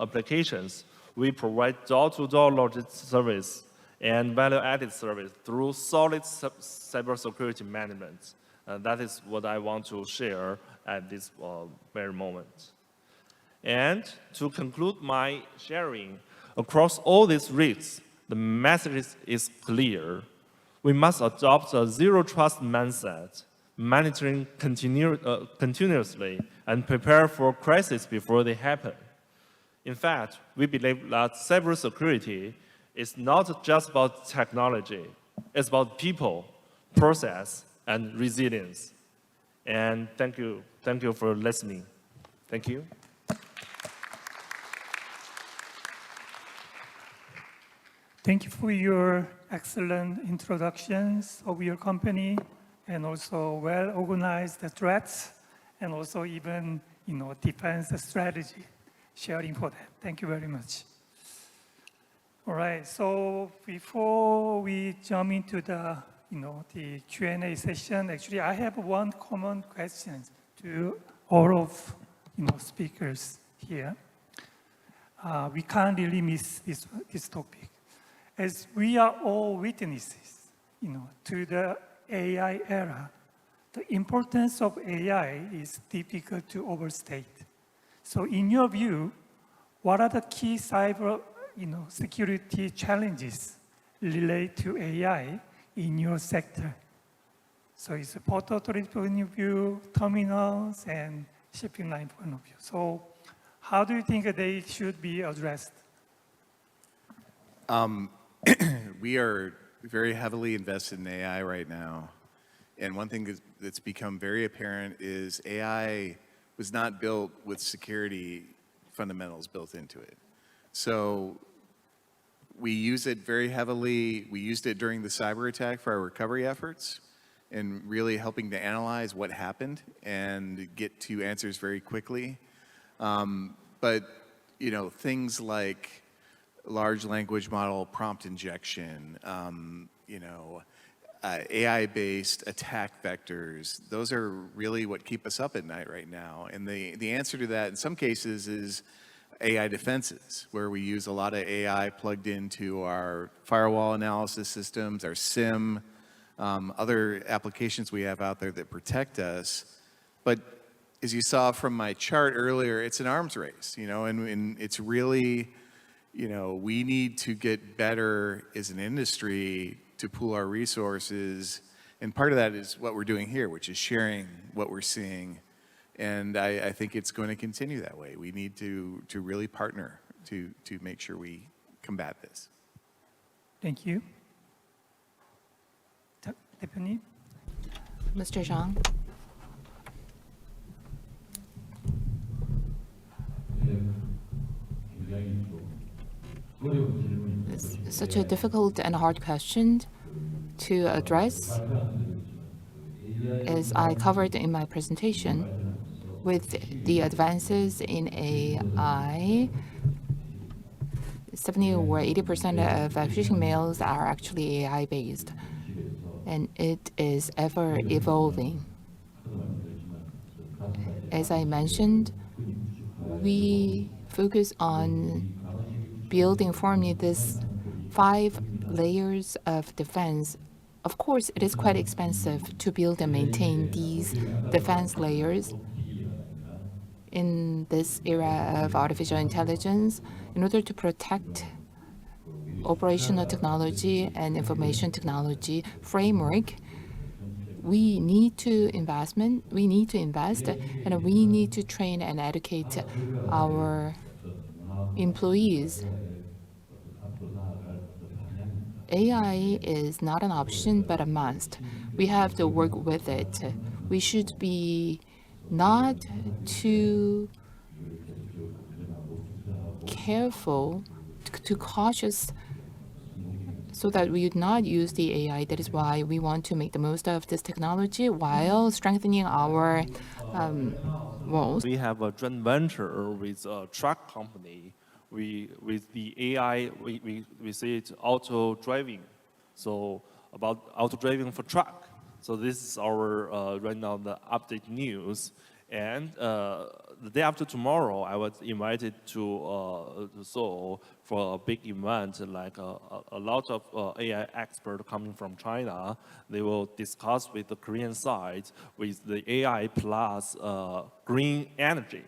applications, we provide door-to-door logistics service and value-added service through solid cybersecurity management. That is what I want to share at this very moment. And to conclude my sharing, across all these risks, the message is clear. We must adopt a zero-trust mindset, monitoring continuously, and prepare for crises before they happen. In fact, we believe that cybersecurity is not just about technology. It's about people, process, and resilience. And thank you for listening. Thank you. Thank you for your excellent introductions of your company and also well-organized threats and also even, defense strategy sharing for that. Thank you very much. All right, so before we jump into the Q&A session, actually I have one common question to all of, speakers here. We can't really miss this topic. As we are all witnesses, to the AI era, the importance of AI is difficult to overstate. So in your view, what are the key cyber security challenges related to AI in your sector? So it's a port authority point of view, terminals, and shipping line point of view. So how do you think they should be addressed? We are very heavily invested in AI right now. And one thing that's become very apparent is AI was not built with security fundamentals built into it. So we use it very heavily. We used it during the cyber attack for our recovery efforts and really helping to analyze what happened and get to answers very quickly. But, things like large language model prompt injection, AI-based attack vectors, those are really what keep us up at night right now. And the answer to that in some cases is AI defenses, where we use a lot of AI plugged into our firewall analysis systems, our SIM, other applications we have out there that protect us. But as you saw from my chart earlier, it's an arms race, and it's really, we need to get better as an industry to pool our resources. And part of that is what we're doing here, which is sharing what we're seeing. And I think it's going to continue that way. We need to really partner to make sure we combat this. Thank you. Tiffany? Mr. Zhang. It's such a difficult and hard question to address. As I covered in my presentation, with the advances in AI, 70 or 80% of phishing mails are actually AI-based, and it is ever evolving. As I mentioned, we focus on forming this 5 layers of defense. Of course, it is quite expensive to build and maintain these defense layers. In this era of artificial intelligence, in order to protect operational technology and information technology framework, we need to invest, and we need to train and educate our employees. AI is not an option, but a must. We have to work with it. We should be not too careful, too cautious, so that we would not use the AI. That is why we want to make the most of this technology while strengthening our walls. We have a joint venture with a truck company. With the AI, we say it's auto driving. So about auto driving for truck. So this is our right now the update news. And the day after tomorrow, I was invited to Seoul for a big event, like a lot of AI experts coming from China. They will discuss with the Korean side with the AI plus green energy.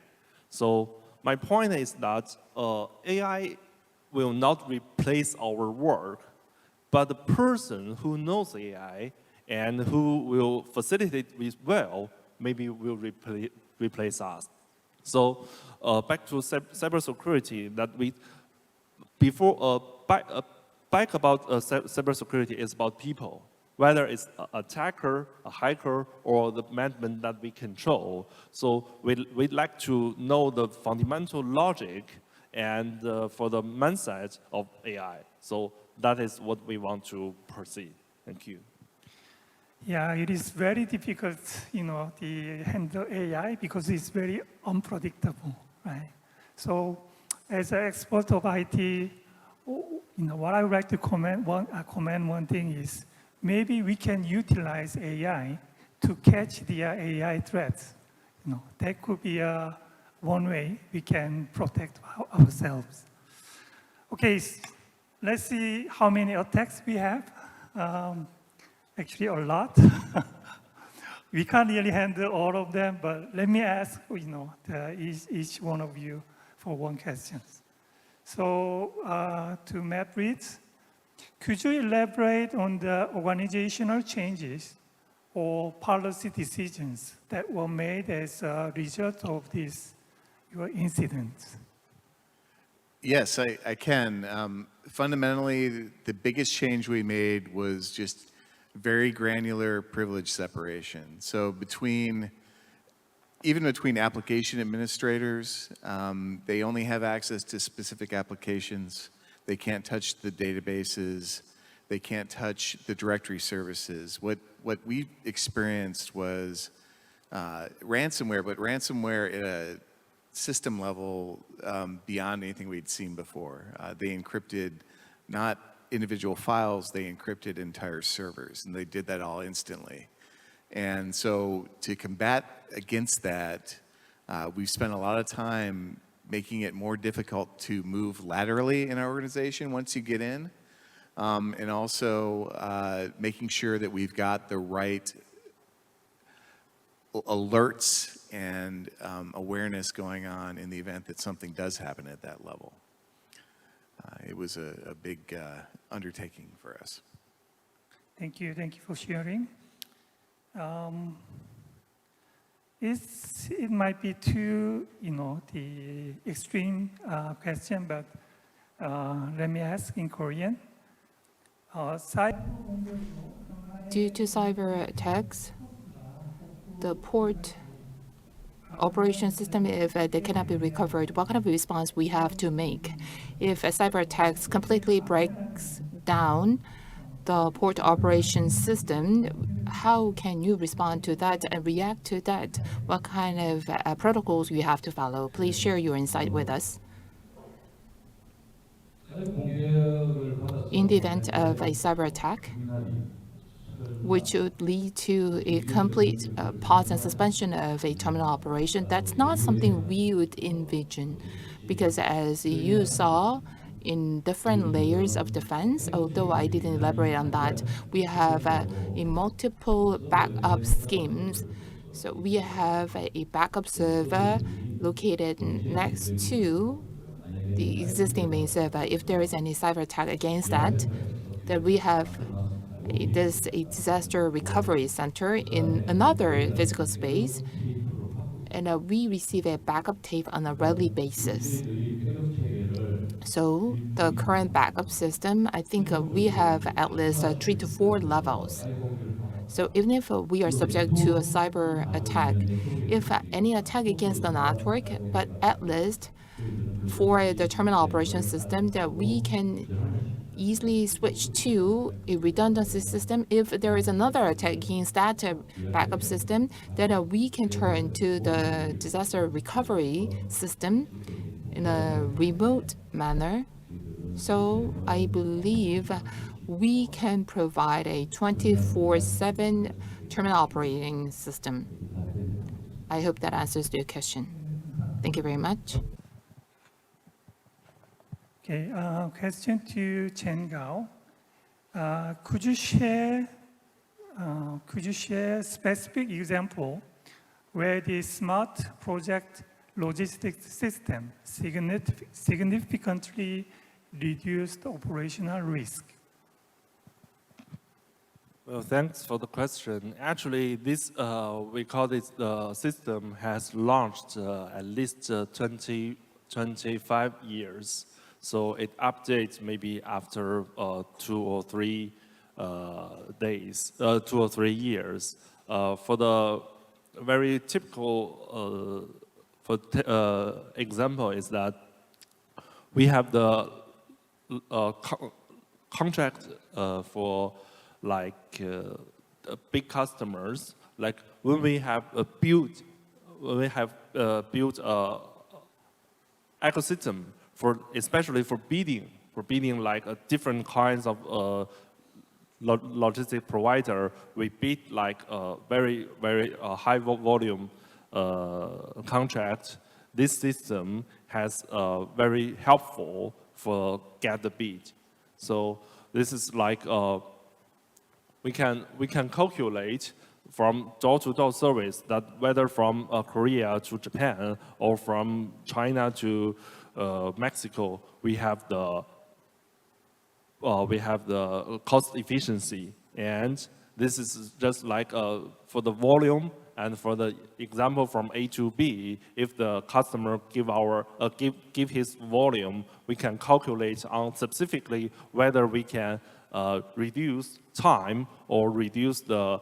So my point is that AI will not replace our work, but the person who knows AI and who will facilitate it well maybe will replace us. So back to cybersecurity, that we before back about cybersecurity is about people, whether it's an attacker, a hacker, or the management that we control. So we'd like to know the fundamental logic and for the mindset of AI. So that is what we want to proceed. Thank you. Yeah, it is very difficult, to handle AI because it's very unpredictable, right? So, as an expert of IT, what I would like to comment one thing is maybe we can utilize AI to catch the AI threats. That could be one way we can protect ourselves. Okay, let's see how many attacks we have. Actually, a lot. We can't really handle all of them, but let me ask, each one of you for one question. So, to Matt Reeds, could you elaborate on the organizational changes or policy decisions that were made as a result of your incident? Yes, I can. Fundamentally, the biggest change we made was just very granular privilege separation. So even between application administrators, they only have access to specific applications. They can't touch the databases. They can't touch the directory services. What we experienced was ransomware, but ransomware at a system level beyond anything we'd seen before. They encrypted not individual files, they encrypted entire servers, and they did that all instantly. And so to combat against that, we've spent a lot of time making it more difficult to move laterally in our organization once you get in, and also making sure that we've got the right alerts and awareness going on in the event that something does happen at that level. It was a big undertaking for us. Thank you for sharing. It might be too, the extreme question, but let me ask in Korean. Due to cyber attacks, the port operation system, if they cannot be recovered, what kind of response we have to make? If a cyber attack completely breaks down the port operation system, how can you respond to that and react to that? What kind of protocols you have to follow? Please share your insight with us. In the event of a cyber attack, which would lead to a complete pause and suspension of a terminal operation, that's not something we would envision, because as you saw in different layers of defense, although I didn't elaborate on that, we have multiple backup schemes. So we have a backup server located next to the existing main server. If there is any cyber attack against that, then we have a disaster recovery center in another physical space, and we receive a backup tape on a daily basis. So the current backup system, I think we have at least 3 to 4 levels. So even if we are subject to a cyber attack, if any attack against the network, but at least for the terminal operation system that we can easily switch to a redundancy system. If there is another attack against that backup system, then we can turn to the disaster recovery system in a remote manner. So I believe we can provide a 24/7 terminal operating system. I hope that answers your question. Thank you very much. Okay, question to Chen Gao. Could you share specific example where the smart project logistics system significantly reduced operational risk? Well, thanks for the question. Actually, this we call this system has launched at least 25 years. So it updates maybe after 2 or 3 days, 2 or 3 years. For the very typical example is that we have the contract for like big customers. Like when we have built a ecosystem especially for bidding like different kinds of logistic provider, we bid like a very high volume contract. This system has very helpful for get the bid. So this is like we can calculate from door-to-door service that whether from Korea to Japan or from China to Mexico, we have the cost efficiency, and this is just like for the volume and for the example from A to B. If the customer give his volume, we can calculate on specifically whether we can reduce time or reduce the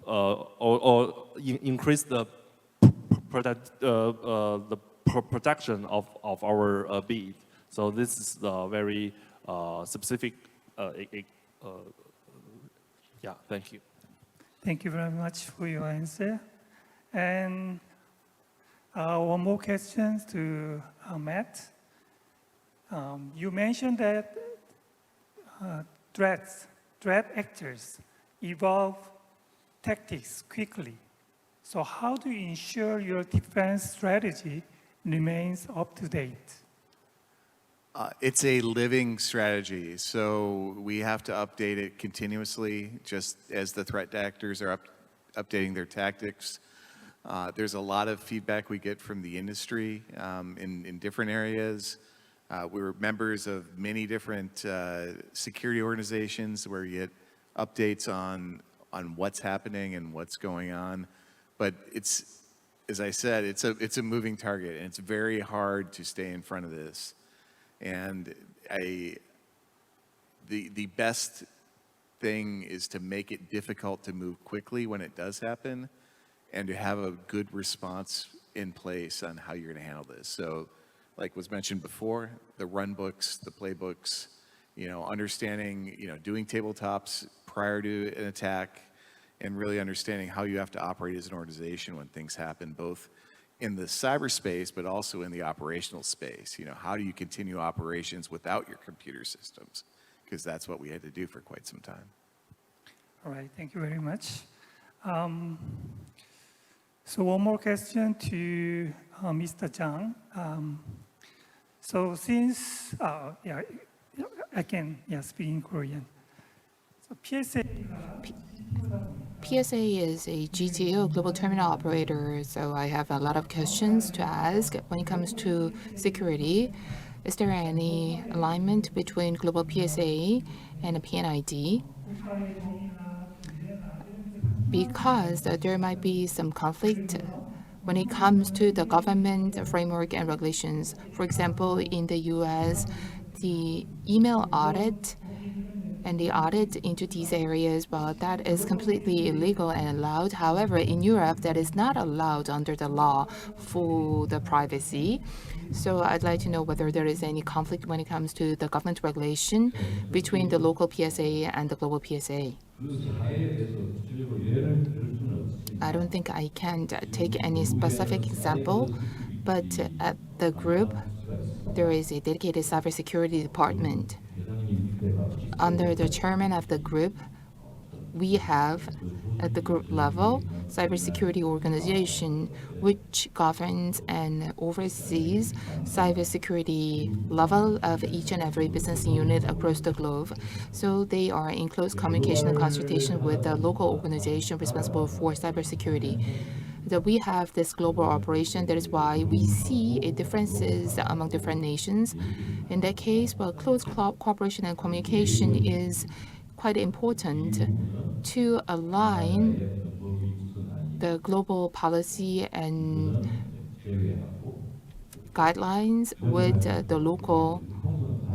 or increase the production of our bid. So this is the very specific. Yeah, thank you. Thank you very much for your answer. And one more question to Matt. You mentioned that threat actors evolve tactics quickly. So how do you ensure your defense strategy remains up to date? It's a living strategy, so we have to update it continuously, just as the threat actors are updating their tactics. There's a lot of feedback we get from the industry in different areas. We're members of many different security organizations where you get updates on what's happening and what's going on. But it's, as I said, it's a moving target, and it's very hard to stay in front of this. And the best thing is to make it difficult to move quickly when it does happen, and to have a good response in place on how you're going to handle this. So, like was mentioned before, the run books, the playbooks, understanding, doing tabletops prior to an attack, and really understanding how you have to operate as an organization when things happen, both in the cyberspace, but also in the operational space. How do you continue operations without your computer systems? Because that's what we had to do for quite some time. All right, thank you very much. So one more question to Mr. Zhang. So since, I can speak in Korean. So PSA is a GTO, Global Terminal Operator, so I have a lot of questions to ask when it comes to security. Is there any alignment between Global PSA and a PNID? Because there might be some conflict when it comes to the government framework and regulations. For example, in the US, the email audit and the audit into these areas, well, that is completely illegal and allowed. However, in Europe, that is not allowed under the law for the privacy. So I'd like to know whether there is any conflict when it comes to the government regulation between the local PSA and the global PSA. I don't think I can take any specific example, but at the group, there is a dedicated cybersecurity department. Under the chairman of the group, we have, at the group level, cybersecurity organization, which governs and oversees cybersecurity level of each and every business unit across the globe. So they are in close communication and consultation with the local organization responsible for cybersecurity. That we have this global operation. That is why we see differences among different nations. In that case, well, close cooperation and communication is quite important to align the global policy and guidelines with the local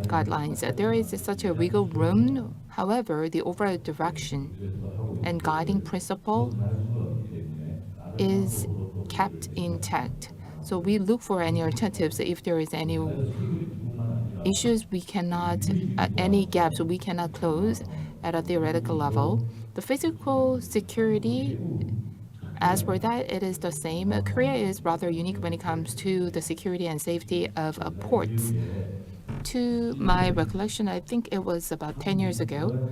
guidelines. There is such a wiggle room. However, the overall direction and guiding principle is kept intact. So we look for any alternatives if there is any issues we cannot, any gaps we cannot close at a theoretical level. The physical security, as for that, it is the same. Korea is rather unique when it comes to the security and safety of ports. To my recollection, I think it was about 10 years ago,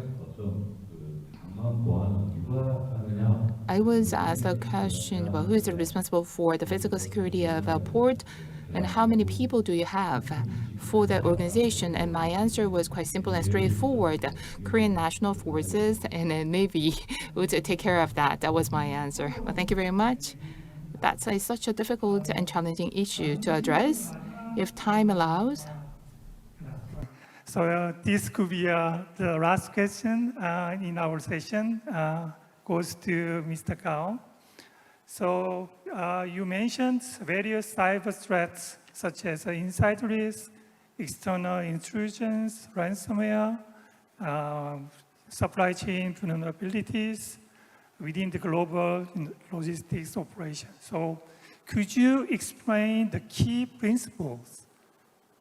I was asked a question, well, who is responsible for the physical security of a port and how many people do you have for that organization? And my answer was quite simple and straightforward. Korean National Forces and the Navy would take care of that. That was my answer. Well, thank you very much. That's such a difficult and challenging issue to address. If time allows. So this could be the last question in our session. Goes to Mr. Gao. So you mentioned various cyber threats such as inside risk, external intrusions, ransomware, supply chain vulnerabilities within the global logistics operation. So could you explain the key principles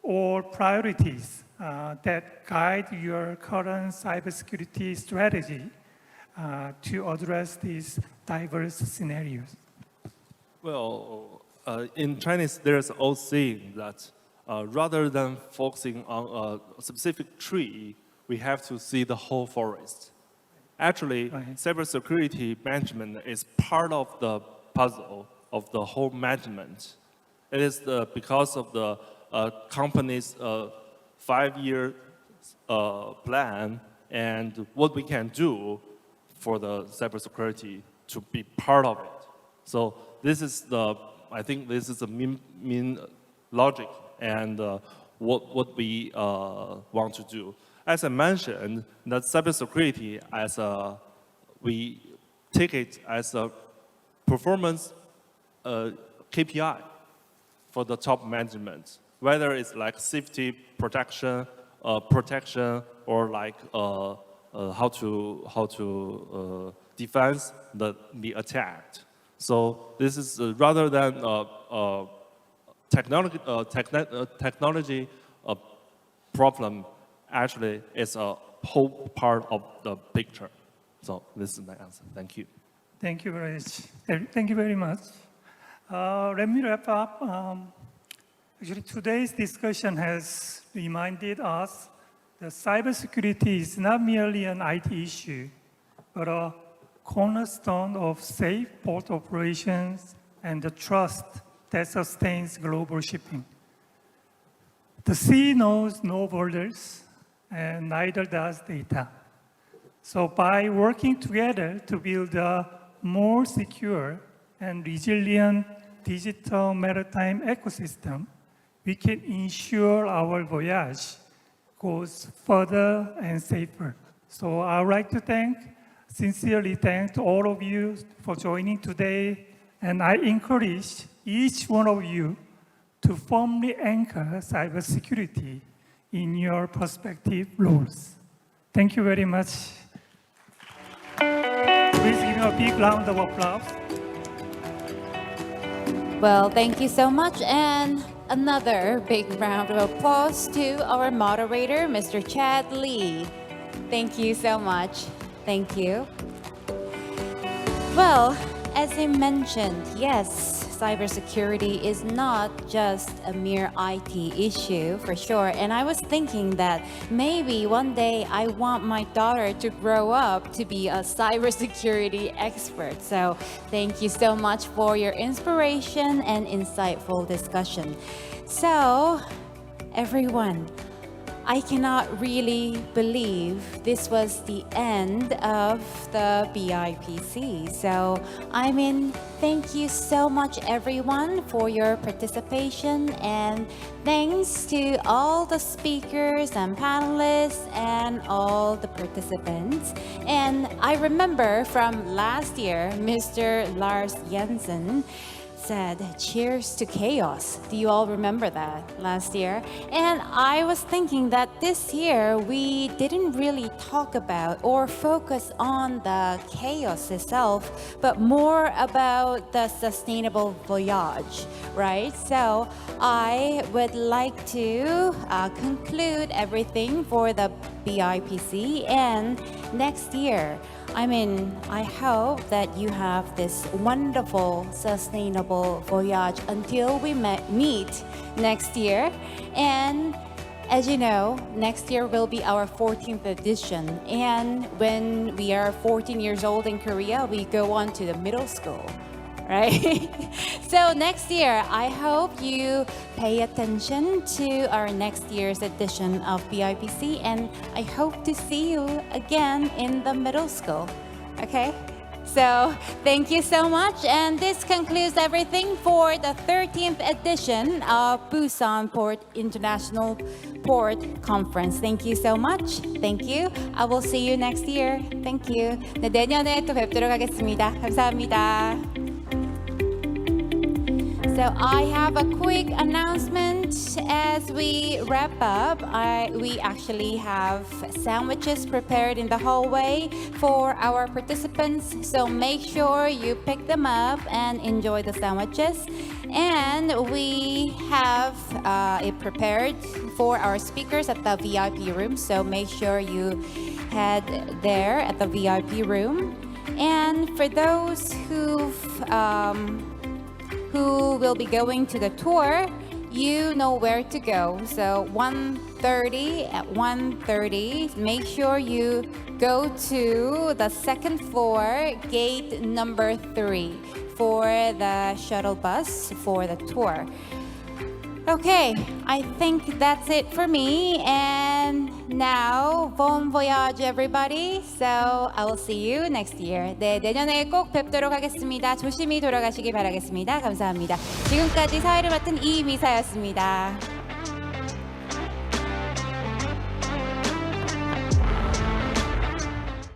or priorities that guide your current cybersecurity strategy to address these diverse scenarios? Well, in Chinese, there's an old saying that rather than focusing on a specific tree, we have to see the whole forest. Actually, cybersecurity management is part of the puzzle of the whole management. It is because of the company's 5-year plan and what we can do for the cybersecurity to be part of it. So this is I think this is the main logic and what we want to do. As I mentioned, that cybersecurity we take it as a performance KPI for the top management, whether it's like safety, protection, or like how to defend the attack. So this is rather than technology problem. Actually, it's a whole part of the picture. So this is my answer. Thank you. Thank you very much. Thank you very much. Let me wrap up. Actually, today's discussion has reminded us that cybersecurity is not merely an IT issue, but a cornerstone of safe port operations and the trust that sustains global shipping. The sea knows no borders, and neither does data. So by working together to build a more secure and resilient digital maritime ecosystem, we can ensure our voyage goes further and safer. So I would like to sincerely thank all of you for joining today And I encourage each one of you to firmly anchor cybersecurity in your prospective roles. Thank you very much. Please give me a big round of applause. Well, thank you so much. And another big round of applause to our moderator, Mr. Chad Lee. Thank you so much. Thank you. Well, as I mentioned, yes, cybersecurity is not just a mere IT issue for sure. And I was thinking that maybe one day I want my daughter to grow up to be a cybersecurity expert. So thank you so much for your inspiration and insightful discussion. So, everyone, I cannot really believe this was the end of the BIPC. So, thank you so much everyone for your participation, and thanks to all the speakers and panelists and all the participants. And I remember from last year, Mr. Lars Jensen said, "Cheers to chaos." Do you all remember that last year? And I was thinking that this year we didn't really talk about or focus on the chaos itself, but more about the sustainable voyage, right? So I would like to conclude everything for the BIPC, and next year, I hope that you have this wonderful, sustainable voyage until we meet next year. And as you know, next year will be our 14th edition. And when we are 14 years old in Korea, we go on to the middle school, right? So next year, I hope you pay attention to our next year's edition of BIPC, and I hope to see you again in the middle school, okay? So thank you so much, and this concludes everything for the 13th edition of Busan Port International Port Conference. Thank you so much. Thank you. I will see you next year. Thank you. 네, 내년에 또 뵙도록 하겠습니다. 감사합니다. So I have a quick announcement as we wrap up. We actually have sandwiches prepared in the hallway for our participants. So make sure you pick them up and enjoy the sandwiches. And we have it prepared for our speakers at the VIP room. So make sure you head there at the VIP room. And for those who will be going to the tour, you know where to go. So at 1:30, make sure you go to the second floor, gate number 3 for the shuttle bus for the tour. Okay, I think that's it for me. And now, bon voyage everybody. So I will see you next year. 네, 내년에 꼭 뵙도록 하겠습니다. 조심히 돌아가시기 바라겠습니다. 감사합니다. 지금까지 사회를 맡은 이미사였습니다.